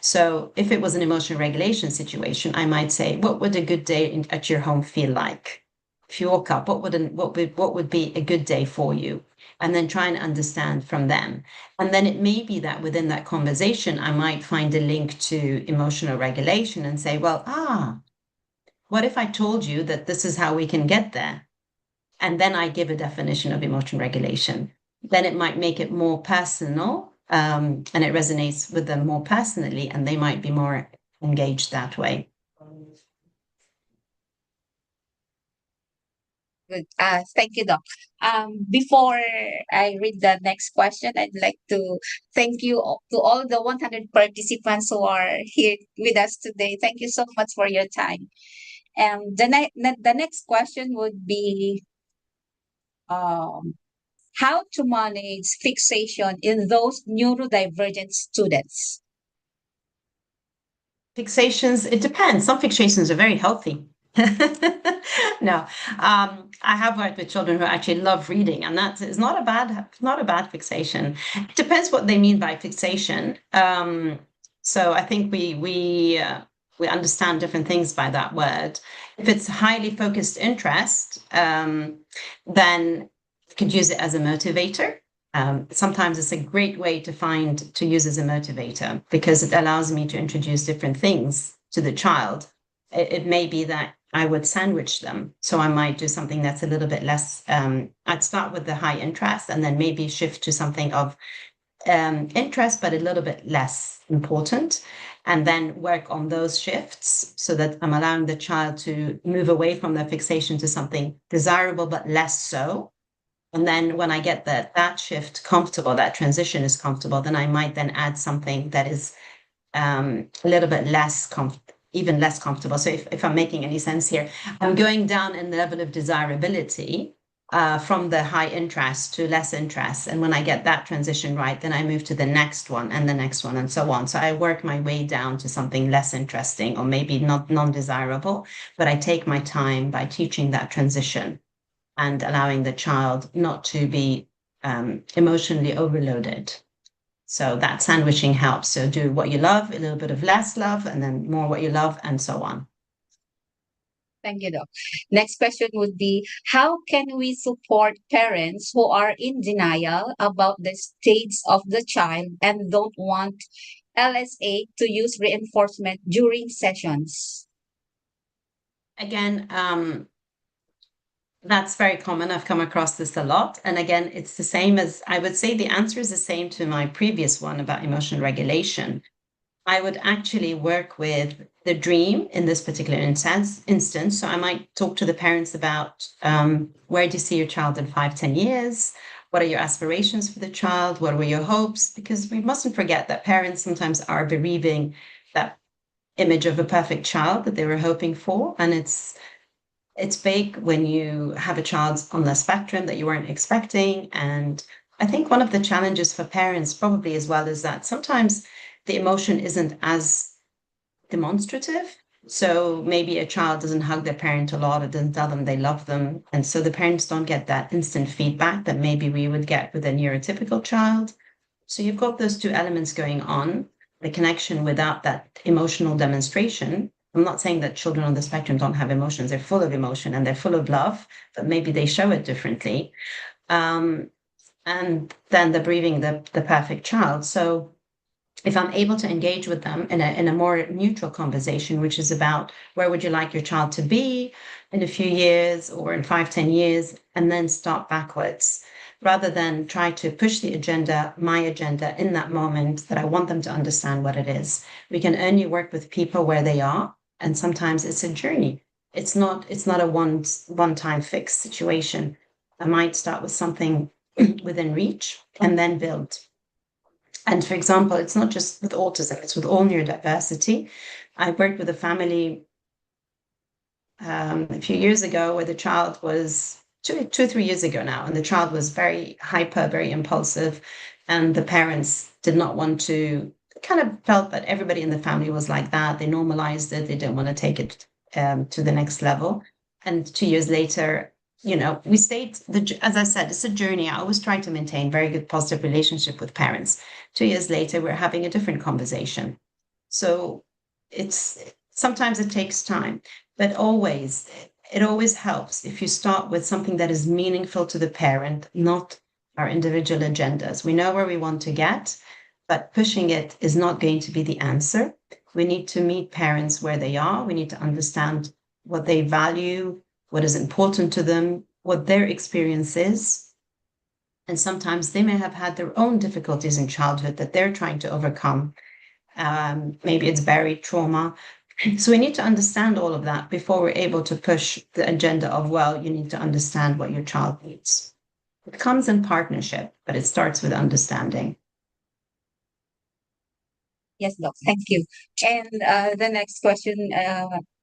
So if it was an emotional regulation situation, I might say, what would a good day at your home feel like? If you woke up, what would be a good day for you? And then try and understand from them. And then it may be that within that conversation, I might find a link to emotional regulation and say, well, what if I told you that this is how we can get there? And then I give a definition of emotional regulation. Then it might make it more personal, and it resonates with them more personally, and they might be more engaged that way. Good. Thank you, Doc. Before I read the next question, I'd like to thank you to all the 100 participants who are here with us today. Thank you so much for your time. And the next question would be, um, how to manage fixation in those neurodivergent students. Fixations, it depends. Some fixations are very healthy. No, I have worked with children who actually love reading, and that is not a bad fixation. It depends what they mean by fixation. So I think we understand different things by that word. If it's highly focused interest, then you could use it as a motivator. Sometimes it's a great way to use as a motivator because it allows me to introduce different things to the child. It may be that I would sandwich them. So I might do something that's a little bit less, I'd start with the high interest and then maybe shift to something of interest, but a little bit less important, and then work on those shifts so that I'm allowing the child to move away from their fixation to something desirable, but less so. And then when I get that shift comfortable, that transition is comfortable, then I might then add something that is a little bit even less comfortable. So if I'm making any sense here, I'm going down in the level of desirability from the high interest to less interest. And when I get that transition right, then I move to the next one and the next one and so on. So I work my way down to something less interesting or maybe not non-desirable, but I take my time by teaching that transition and allowing the child not to be emotionally overloaded. So that sandwiching helps. So do what you love, a little bit of less love, and then more what you love, and so on. Thank you, Doc. Next question would be, how can we support parents who are in denial about the stage of the child and don't want LSA to use reinforcement during sessions? Again, that's very common. I've come across this a lot. And again, it's the same as I would say the answer is the same to my previous one about emotional regulation. I would actually work with the dream in this particular instance. So I might talk to the parents about where do you see your child in 5, 10 years? What are your aspirations for the child? What were your hopes? Because we mustn't forget that parents sometimes are bereaving that image of a perfect child that they were hoping for. And it's big when you have a child on the spectrum that you weren't expecting. And I think one of the challenges for parents probably as well is that sometimes the emotion isn't as demonstrative. So maybe a child doesn't hug their parent a lot or doesn't tell them they love them. And so the parents don't get that instant feedback that maybe we would get with a neurotypical child. So you've got those two elements going on, the connection without that emotional demonstration. I'm not saying that children on the spectrum don't have emotions. They're full of emotion and they're full of love, but maybe they show it differently. And then they're bereaving the perfect child. So if I'm able to engage with them in a more neutral conversation, which is about where would you like your child to be in a few years or in 5, 10 years, and then start backwards, rather than try to push the agenda, my agenda in that moment that I want them to understand what it is. We can only work with people where they are, and sometimes it's a journey. It's not a one-time fix situation. I might start with something within reach and then build. And for example, it's not just with autism, it's with all neurodiversity. I worked with a family a few years ago where the child was 2 or 3 years ago now, and the child was very hyper, very impulsive, and the parents did not want to, kind of felt that everybody in the family was like that. They normalized it, they didn't want to take it to the next level. And 2 years later, we stayed, as I said, it's a journey. I always try to maintain very good, positive relationship with parents. 2 years later, we're having a different conversation. So sometimes it takes time, but it always helps if you start with something that is meaningful to the parent, not our individual agendas. We know where we want to get, but pushing it is not going to be the answer. We need to meet parents where they are. We need to understand what they value, what is important to them, what their experience is. And sometimes they may have had their own difficulties in childhood that they're trying to overcome. Maybe it's buried trauma. So we need to understand all of that before we're able to push the agenda of, well, you need to understand what your child needs. It comes in partnership, but it starts with understanding. Yes, Doc. Thank you. And the next question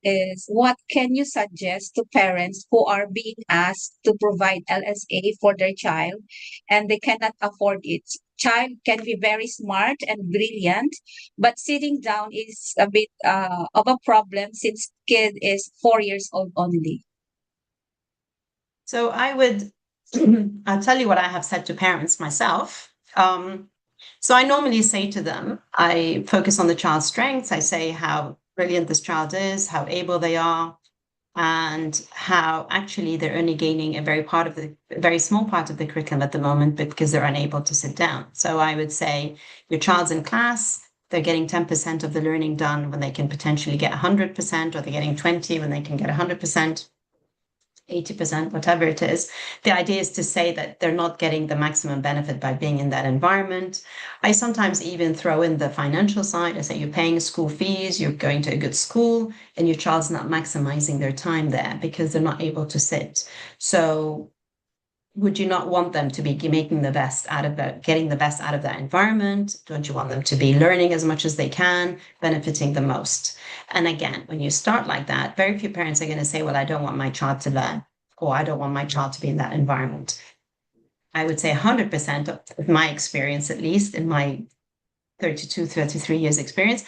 is, what can you suggest to parents who are being asked to provide LSA for their child and they cannot afford it? Child can be very smart and brilliant, but sitting down is a bit of a problem since kid is 4 years old only. So I'll tell you what I have said to parents myself. So I normally say to them, I focus on the child's strengths. I say how brilliant this child is, how able they are, and how actually they're only gaining a very small part of the curriculum at the moment because they're unable to sit down. So I would say your child's in class, they're getting 10% of the learning done when they can potentially get 100%, or they're getting 20 when they can get 100%. 80%, whatever it is. The idea is to say that they're not getting the maximum benefit by being in that environment. I sometimes even throw in the financial side. I say you're paying school fees, you're going to a good school, and your child's not maximizing their time there because they're not able to sit. So would you not want them to be making the best out of that, getting the best out of that environment? Don't you want them to be learning as much as they can, benefiting the most? And again, when you start like that, very few parents are going to say, well, I don't want my child to learn, or I don't want my child to be in that environment. I would say 100% of my experience, at least in my 32, 33 years experience,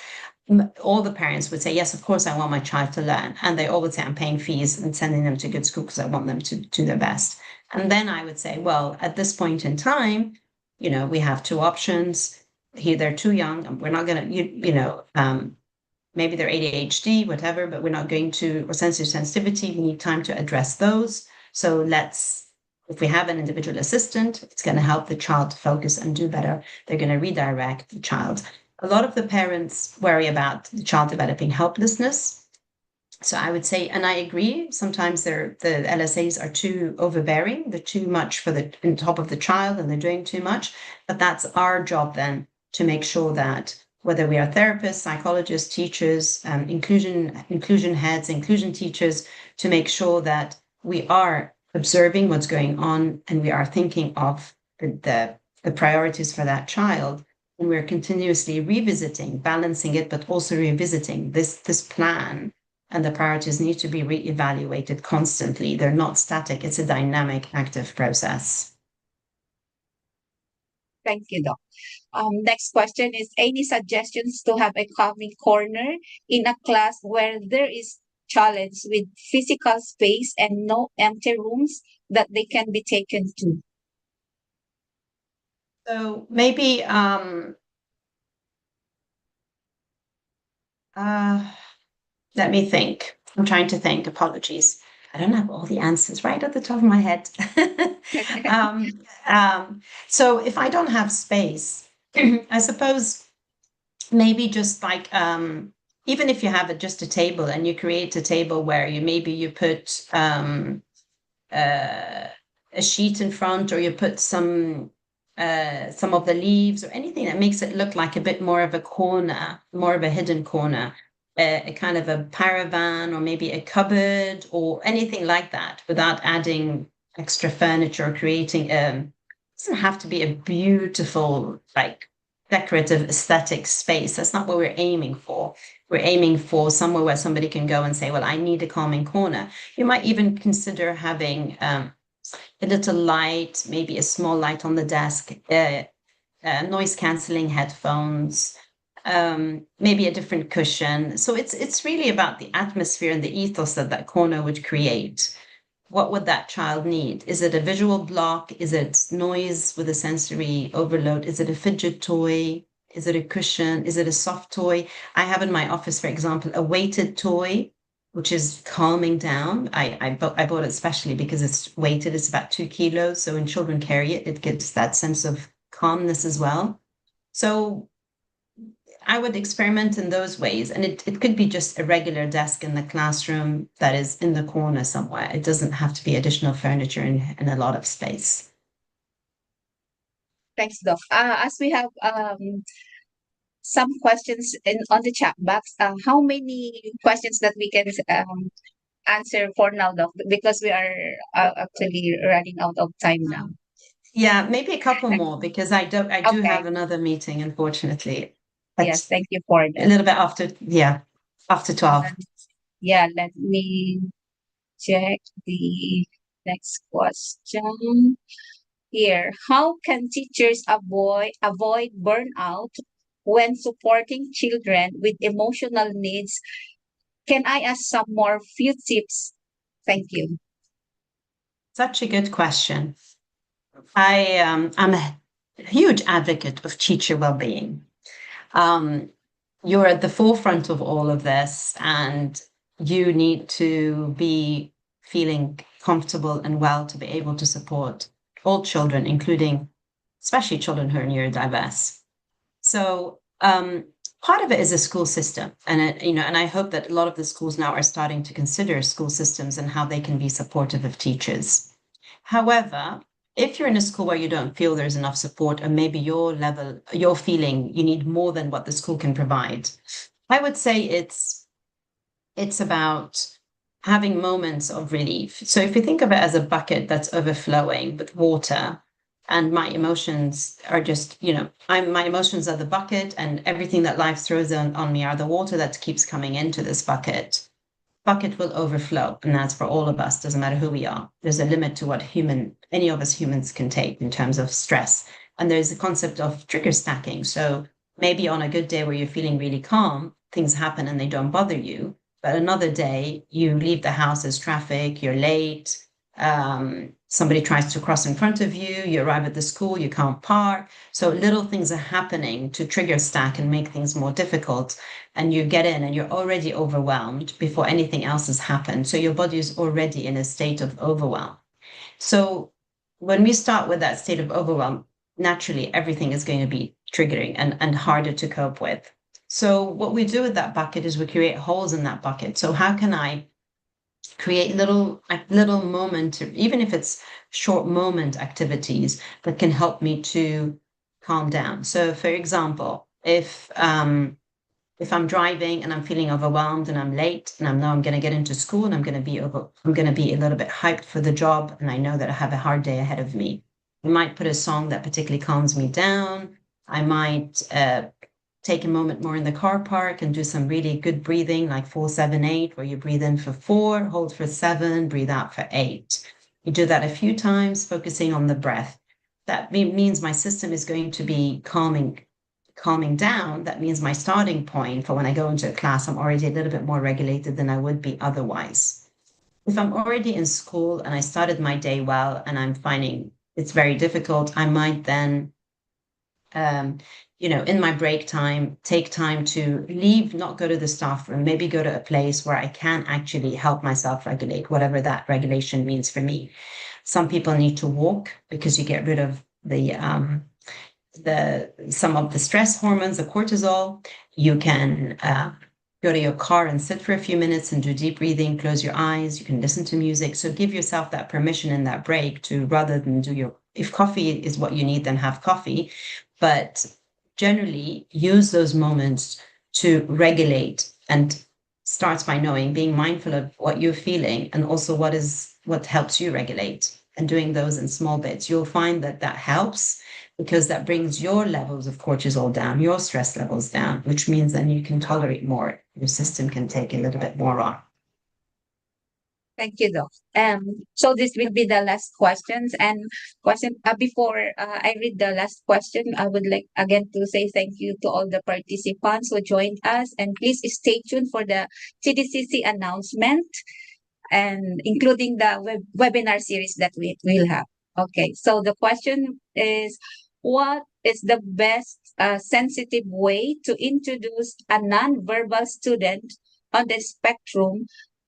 all the parents would say, yes, of course, I want my child to learn. And they all would say, I'm paying fees and sending them to good school because I want them to do their best. And then I would say, well, at this point in time, we have two options. Here, they're too young. We're not going to, maybe they're ADHD, whatever, but we're not going to, or sensitivity, we need time to address those. So if we have an individual assistant, it's going to help the child focus and do better. They're going to redirect the child. A lot of the parents worry about the child developing helplessness. So I would say, and I agree, sometimes the LSAs are too overbearing. They're too much on top of the child, and they're doing too much. But that's our job then to make sure that whether we are therapists, psychologists, teachers, inclusion heads, inclusion teachers, to make sure that we are observing what's going on and we are thinking of the priorities for that child. And we're continuously revisiting, balancing it, but also revisiting this plan. And the priorities need to be reevaluated constantly. They're not static. It's a dynamic, active process. Thank you, Doc. Next question is, any suggestions to have a calming corner in a class where there is challenge with physical space and no empty rooms that they can be taken to? So maybe let me think. I'm trying to think. Apologies. I don't have all the answers right at the top of my head. So if I don't have space, I suppose maybe just like, even if you have just a table and you create a table where you put a sheet in front, or you put some of the leaves or anything that makes it look like a bit more of a corner, more of a hidden corner, a kind of a paravan or maybe a cupboard or anything like that, without adding extra furniture or creating it doesn't have to be a beautiful, like, decorative aesthetic space. That's not what we're aiming for. We're aiming for somewhere where somebody can go and say, well, I need a calming corner. You might even consider having a little light, maybe a small light on the desk, noise canceling headphones, maybe a different cushion. So it's really about the atmosphere and the ethos that that corner would create. What would that child need? Is it a visual block? Is it noise with a sensory overload? Is it a fidget toy? Is it a cushion? Is it a soft toy? I have in my office, for example, a weighted toy, which is calming down. I bought it specially because it's weighted. It's about 2 kilos. So when children carry it, it gives that sense of calmness as well. So I would experiment in those ways. And it could be just a regular desk in the classroom that is in the corner somewhere. It doesn't have to be additional furniture in a lot of space. Thanks, Doc. As we have some questions on the chat box, how many questions that we can answer for now, Doc? Because we are actually running out of time now. Yeah, maybe a couple more, because I do Okay. have another meeting, unfortunately. Yes, thank you for A that. little bit after 12. Yeah, let me check the next question here. How can teachers avoid burnout when supporting children with emotional needs? Can I ask some more few tips? Thank you. Such a good question. I'm a huge advocate of teacher well-being. You're at the forefront of all of this, and you need to be feeling comfortable and well to be able to support all children, including especially children who are neurodiverse. So part of it is a school system, and and I hope that a lot of the schools now are starting to consider school systems and how they can be supportive of teachers. However, if you're in a school where you don't feel there's enough support, and maybe you're feeling you need more than what the school can provide, I would say it's about having moments of relief. So if you think of it as a bucket that's overflowing with water, and my emotions are just, my emotions are the bucket, and everything that life throws on me are the water that keeps coming into this bucket. Bucket will overflow, and that's for all of us, doesn't matter who we are. There's a limit to what any of us humans can take in terms of stress. And there's the concept of trigger stacking. So maybe on a good day where you're feeling really calm, things happen and they don't bother you. But another day, you leave the house, there's traffic, you're late, somebody tries to cross in front of you, you arrive at the school, you can't park. So little things are happening to trigger stack and make things more difficult. And you get in and you're already overwhelmed before anything else has happened. So your body is already in a state of overwhelm. So when we start with that state of overwhelm, naturally everything is going to be triggering and harder to cope with. So what we do with that bucket is we create holes in that bucket. So how can I create little moment, even if it's short moment activities that can help me to calm down? So for example, if I'm driving and I'm feeling overwhelmed and I'm late and I know I'm going to get into school and I'm going to be a little bit hyped for the job, and I know that I have a hard day ahead of me, I might put a song that particularly calms me down. I might take a moment more in the car park and do some really good breathing, like 4-7-8, where you breathe in for 4, hold for 7, breathe out for 8. You do that a few times, focusing on the breath. That means my system is going to be calming down. That means my starting point for when I go into a class, I'm already a little bit more regulated than I would be otherwise. If I'm already in school and I started my day well and I'm finding it's very difficult, I might then in my break time, take time to leave, not go to the staff room, maybe go to a place where I can actually help myself regulate, whatever that regulation means for me. Some people need to walk because you get rid of the some of the stress hormones, the cortisol. You can go to your car and sit for a few minutes and do deep breathing, close your eyes. You can listen to music. So give yourself that permission and that break to, rather than if coffee is what you need, then have coffee. But generally use those moments to regulate, and starts by being mindful of what you're feeling and also what helps you regulate, and doing those in small bits. You'll find that helps, because that brings your levels of cortisol down, your stress levels down, which means then you can tolerate more. Your system can take a little bit more on. Thank you, Doc. So this will be the last questions. And before I read the last question, I would like again to say thank you to all the participants who joined us, and please stay tuned for the CDCC announcement, and including the webinar series that we will have. Okay, so the question is, what is the best sensitive way to introduce a nonverbal student on the spectrum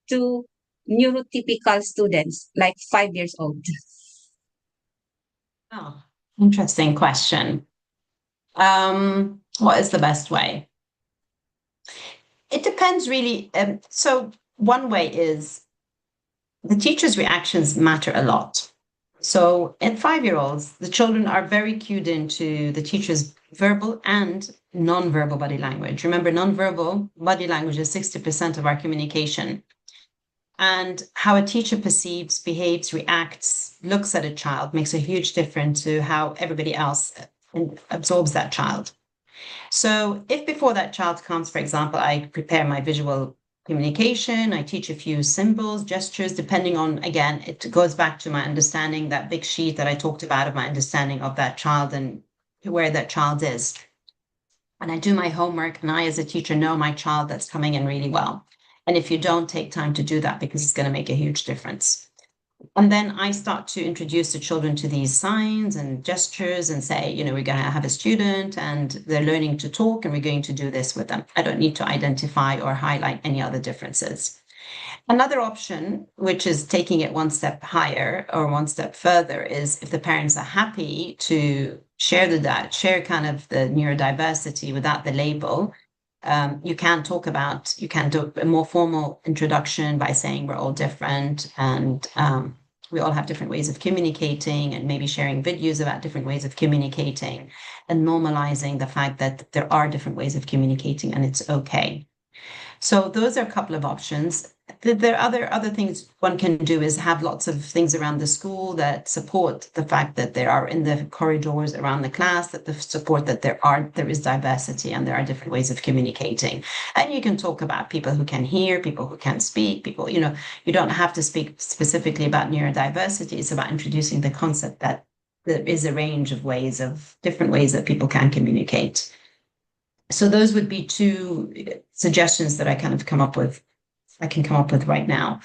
to neurotypical students, like 5 years old? Oh, interesting question. What is the best way? It depends really. So one way is the teacher's reactions matter a lot. So in 5-year-olds, the children are very cued into the teacher's verbal and non-verbal body language. Remember, non-verbal body language is 60% of our communication. And how a teacher perceives, behaves, reacts, looks at a child makes a huge difference to how everybody else absorbs that child. So if before that child comes, for example, I prepare my visual communication, I teach a few symbols, gestures, depending on, again, it goes back to my understanding, that big sheet that I talked about, of my understanding of that child and where that child is. And I do my homework, and I, as a teacher, know my child that's coming in really well. And if you don't, take time to do that, because it's going to make a huge difference. And then I start to introduce the children to these signs and gestures and say, we're going to have a student and they're learning to talk, and we're going to do this with them. I don't need to identify or highlight any other differences. Another option, which is taking it one step higher or one step further, is if the parents are happy to share kind of the neurodiversity without the label. You can do a more formal introduction by saying we're all different, and we all have different ways of communicating, and maybe sharing videos about different ways of communicating, and normalizing the fact that there are different ways of communicating and it's okay. So those are a couple of options. There are other things one can do, is have lots of things around the school that support the fact that there are, in the corridors around the class, that the support that there is diversity and there are different ways of communicating. And you can talk about people who can hear, people who can speak, people, you don't have to speak specifically about neurodiversity. It's about introducing the concept that there is a range of different ways that people can communicate. So those would be two suggestions that I can come up with right now.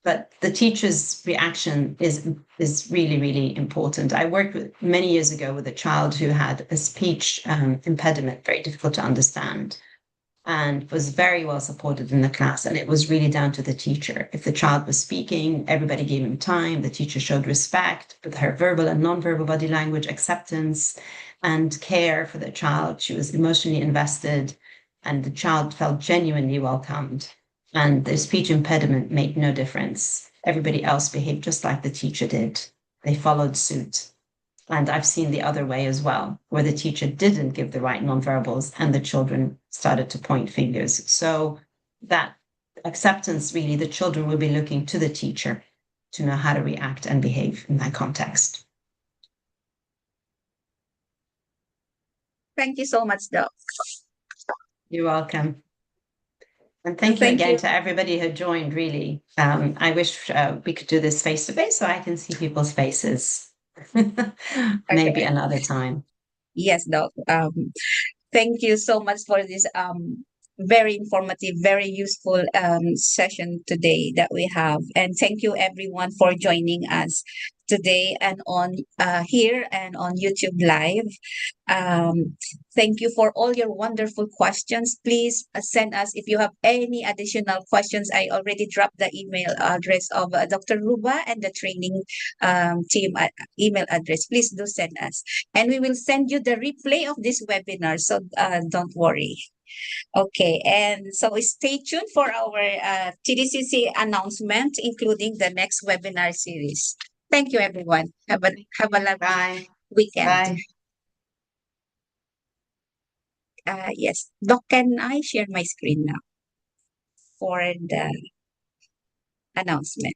But the teacher's reaction is really, really important. I worked many years ago with a child who had a speech impediment, very difficult to understand, and was very well supported in the class. And it was really down to the teacher. If the child was speaking, everybody gave him time. The teacher showed respect with her verbal and nonverbal body language, acceptance and care for the child. She was emotionally invested, and the child felt genuinely welcomed. And the speech impediment made no difference. Everybody else behaved just like the teacher did. They followed suit. And I've seen the other way as well, where the teacher didn't give the right nonverbals and the children started to point fingers. So that acceptance, really, the children will be looking to the teacher to know how to react and behave in that context. Thank you so much, Doc. You're welcome. And thank you again to everybody who joined, really. I wish we could do this face-to-face so I can see people's faces. Maybe another time. Yes, Doc. Thank you so much for this very informative, very useful session today that we have. And thank you everyone for joining us. today and on here and on YouTube Live. Um, Thank you for all your wonderful questions. Please send us if you have any additional questions. I already dropped the email address of Dr. Ruba and the training team email address. Please do send us. And we will send you the replay of this webinar. So don't worry. Okay, and so stay tuned for our TDCC announcement, including the next webinar series. Thank you, everyone. Have a lovely Bye. weekend. Bye. Yes, Doc, can I share my screen now for the announcement?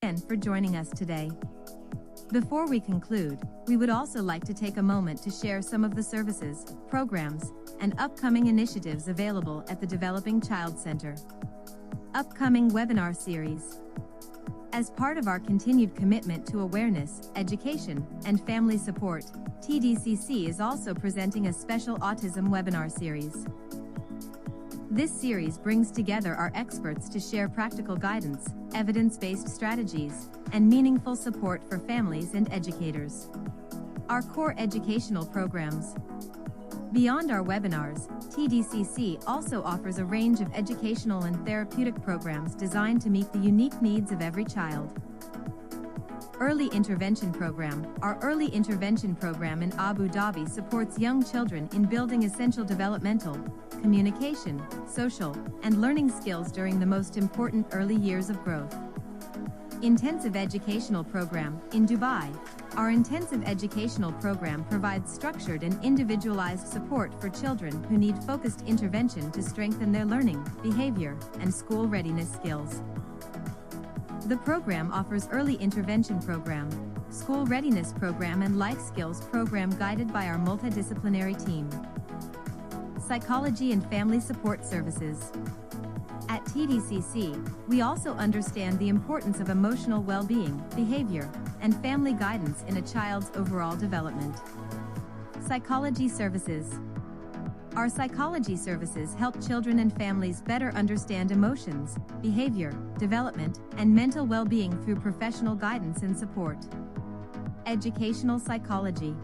And for joining us today. Before we conclude, we would also like to take a moment to share some of the services, programs, and upcoming initiatives available at the Developing Child Center. Upcoming webinar series. As part of our continued commitment to awareness, education, and family support, TDCC is also presenting a special autism webinar series. This series brings together our experts to share practical guidance, evidence-based strategies, and meaningful support for families and educators. Our core educational programs. Beyond our webinars, TDCC also offers a range of educational and therapeutic programs designed to meet the unique needs of every child. Early Intervention Program. Our Early Intervention Program in Abu Dhabi supports young children in building essential developmental, communication, social, and learning skills during the most important early years of growth. Intensive Educational Program. In Dubai, our intensive educational program provides structured and individualized support for children who need focused intervention to strengthen their learning, behavior, and school readiness skills. The program offers Early Intervention Program, School Readiness Program, and Life Skills Program guided by our multidisciplinary team. Psychology and Family Support Services. At TDCC, we also understand the importance of emotional well-being, behavior, and family guidance in a child's overall development. Psychology Services. Our psychology services help children and families better understand emotions, behavior, development, and mental well-being through professional guidance and support. Educational Psychology.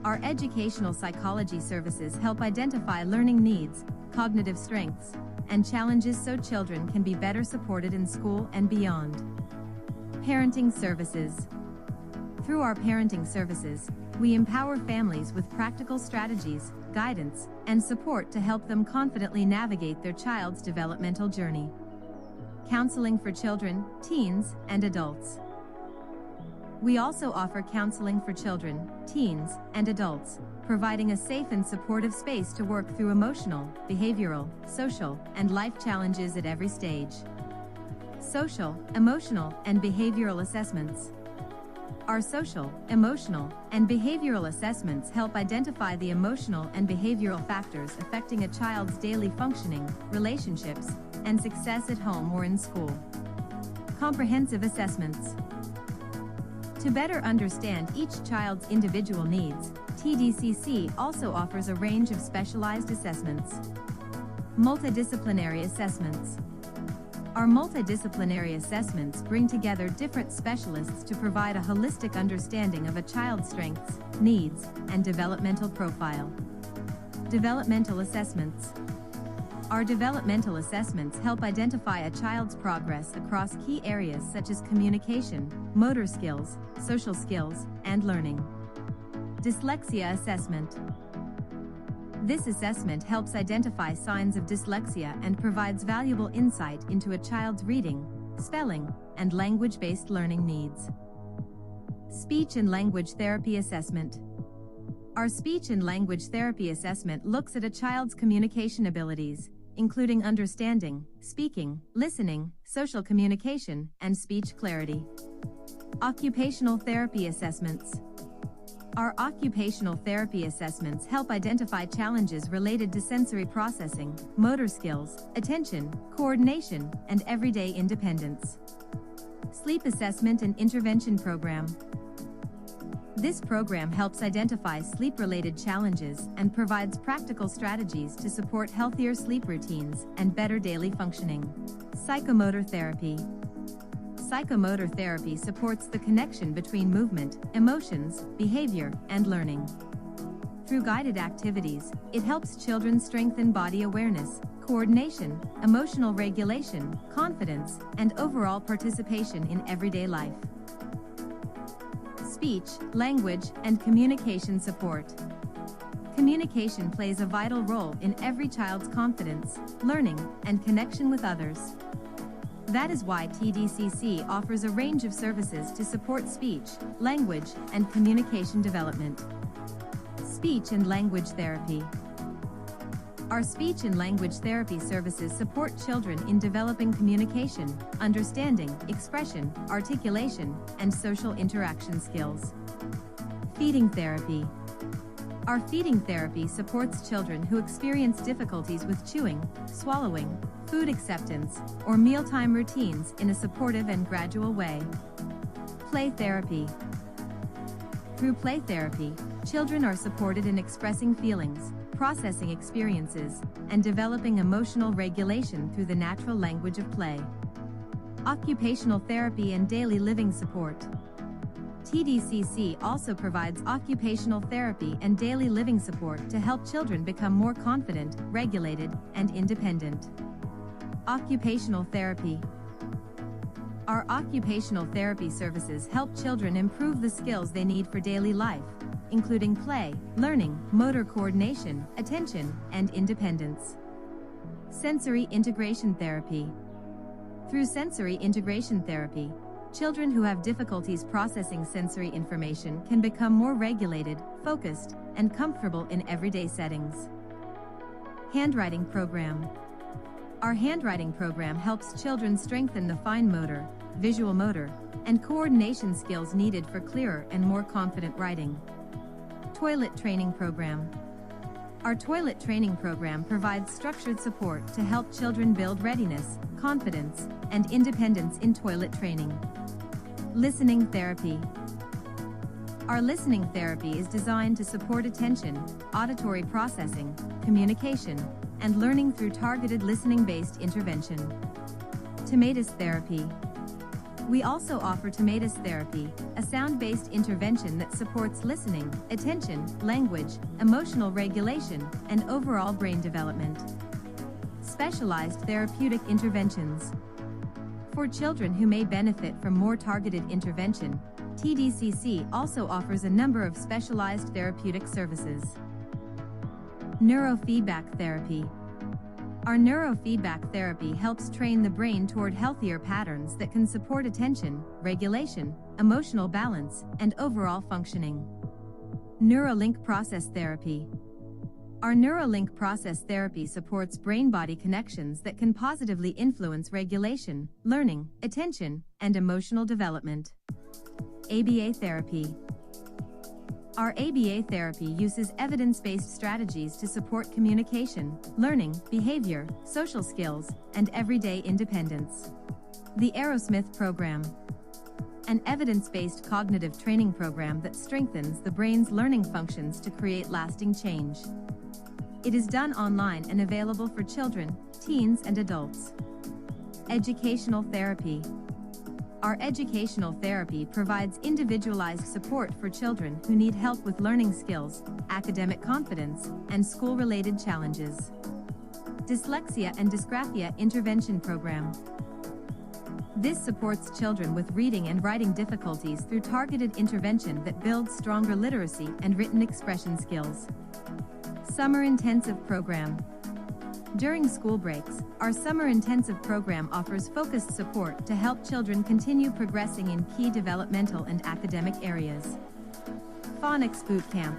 Our educational psychology services help identify learning needs, cognitive strengths, and challenges so children can be better supported in school and beyond. Parenting Services. Through our parenting services, we empower families with practical strategies, guidance, and support to help them confidently navigate their child's developmental journey. Counseling for children, teens, and adults. We also offer counseling for children, teens, and adults, providing a safe and supportive space to work through emotional, behavioral, social, and life challenges at every stage. Social, emotional, and behavioral assessments. Our social, emotional, and behavioral assessments help identify the emotional and behavioral factors affecting a child's daily functioning, relationships, and success at home or in school. Comprehensive assessments. To better understand each child's individual needs, TDCC also offers a range of specialized assessments. Multidisciplinary assessments. Our multidisciplinary assessments bring together different specialists to provide a holistic understanding of a child's strengths, needs, and developmental profile. Developmental assessments. Our developmental assessments help identify a child's progress across key areas such as communication, motor skills, social skills, and learning. Dyslexia assessment. This assessment helps identify signs of dyslexia and provides valuable insight into a child's reading, spelling, and language-based learning needs. Speech and language therapy assessment. Our speech and language therapy assessment looks at a child's communication abilities, including understanding, speaking, listening, social communication, and speech clarity. Occupational therapy assessments. Our occupational therapy assessments help identify challenges related to sensory processing, motor skills, attention, coordination, and everyday independence. Sleep assessment and intervention program. This program helps identify sleep-related challenges and provides practical strategies to support healthier sleep routines and better daily functioning. Psychomotor therapy. Psychomotor therapy supports the connection between movement, emotions, behavior, and learning. Through guided activities, it helps children strengthen body awareness, coordination, emotional regulation, confidence, and overall participation in everyday life. Speech, language, and communication support. Communication plays a vital role in every child's confidence, learning, and connection with others. That is why TDCC offers a range of services to support speech, language, and communication development. Speech and language therapy. Our speech and language therapy services support children in developing communication, understanding, expression, articulation, and social interaction skills. Feeding therapy. Our feeding therapy supports children who experience difficulties with chewing, swallowing, food acceptance, or mealtime routines in a supportive and gradual way. Play therapy. Through play therapy, children are supported in expressing feelings, processing experiences, and developing emotional regulation through the natural language of play. Occupational therapy and daily living support. TDCC also provides occupational therapy and daily living support to help children become more confident, regulated, and independent. Occupational therapy. Our occupational therapy services help children improve the skills they need for daily life, including play, learning, motor coordination, attention, and independence. Sensory integration therapy. Through sensory integration therapy, children who have difficulties processing sensory information can become more regulated, focused, and comfortable in everyday settings. Handwriting program. Our handwriting program helps children strengthen the fine motor, visual motor, and coordination skills needed for clearer and more confident writing. Toilet training program. Our toilet training program provides structured support to help children build readiness, confidence, and independence in toilet training. Listening therapy. Our listening therapy is designed to support attention, auditory processing, communication, and learning through targeted listening-based intervention. Tinnitus therapy. We also offer tinnitus therapy, a sound-based intervention that supports listening, attention, language, emotional regulation, and overall brain development. Specialized therapeutic interventions. For children who may benefit from more targeted intervention, TDCC also offers a number of specialized therapeutic services. Neurofeedback therapy. Our neurofeedback therapy helps train the brain toward healthier patterns that can support attention, regulation, emotional balance, and overall functioning. Neurolink process therapy. Our Neurolink process therapy supports brain-body connections that can positively influence regulation, learning, attention, and emotional development. ABA therapy. Our ABA therapy uses evidence-based strategies to support communication, learning, behavior, social skills, and everyday independence. The Aerosmith program. An evidence-based cognitive training program that strengthens the brain's learning functions to create lasting change. It is done online and available for children, teens, and adults. Educational therapy. Our educational therapy provides individualized support for children who need help with learning skills, academic confidence, and school-related challenges. Dyslexia and Dysgraphia Intervention Program. This supports children with reading and writing difficulties through targeted intervention that builds stronger literacy and written expression skills. Summer Intensive Program. During school breaks, our Summer Intensive Program offers focused support to help children continue progressing in key developmental and academic areas. Phonics Boot Camp.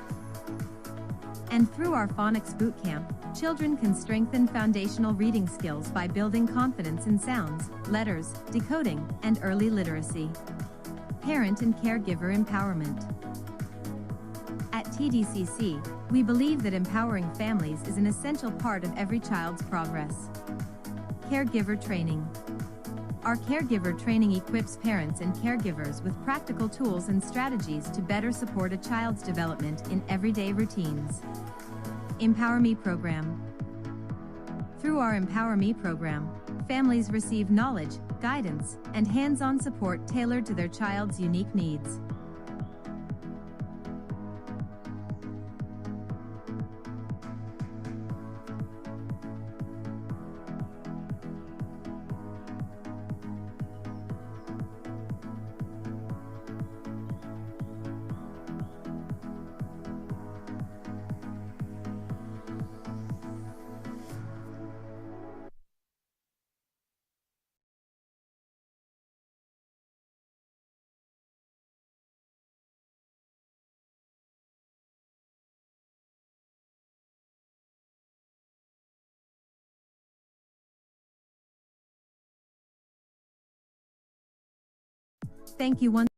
And through our Phonics Boot Camp, children can strengthen foundational reading skills by building confidence in sounds, letters, decoding, and early literacy. Parent and caregiver empowerment. At TDCC, we believe that empowering families is an essential part of every child's progress. Caregiver training. Our caregiver training equips parents and caregivers with practical tools and strategies to better support a child's development in everyday routines. Empower Me program. Through our Empower Me program, families receive knowledge, guidance, and hands-on support tailored to their child's unique needs. Thank you once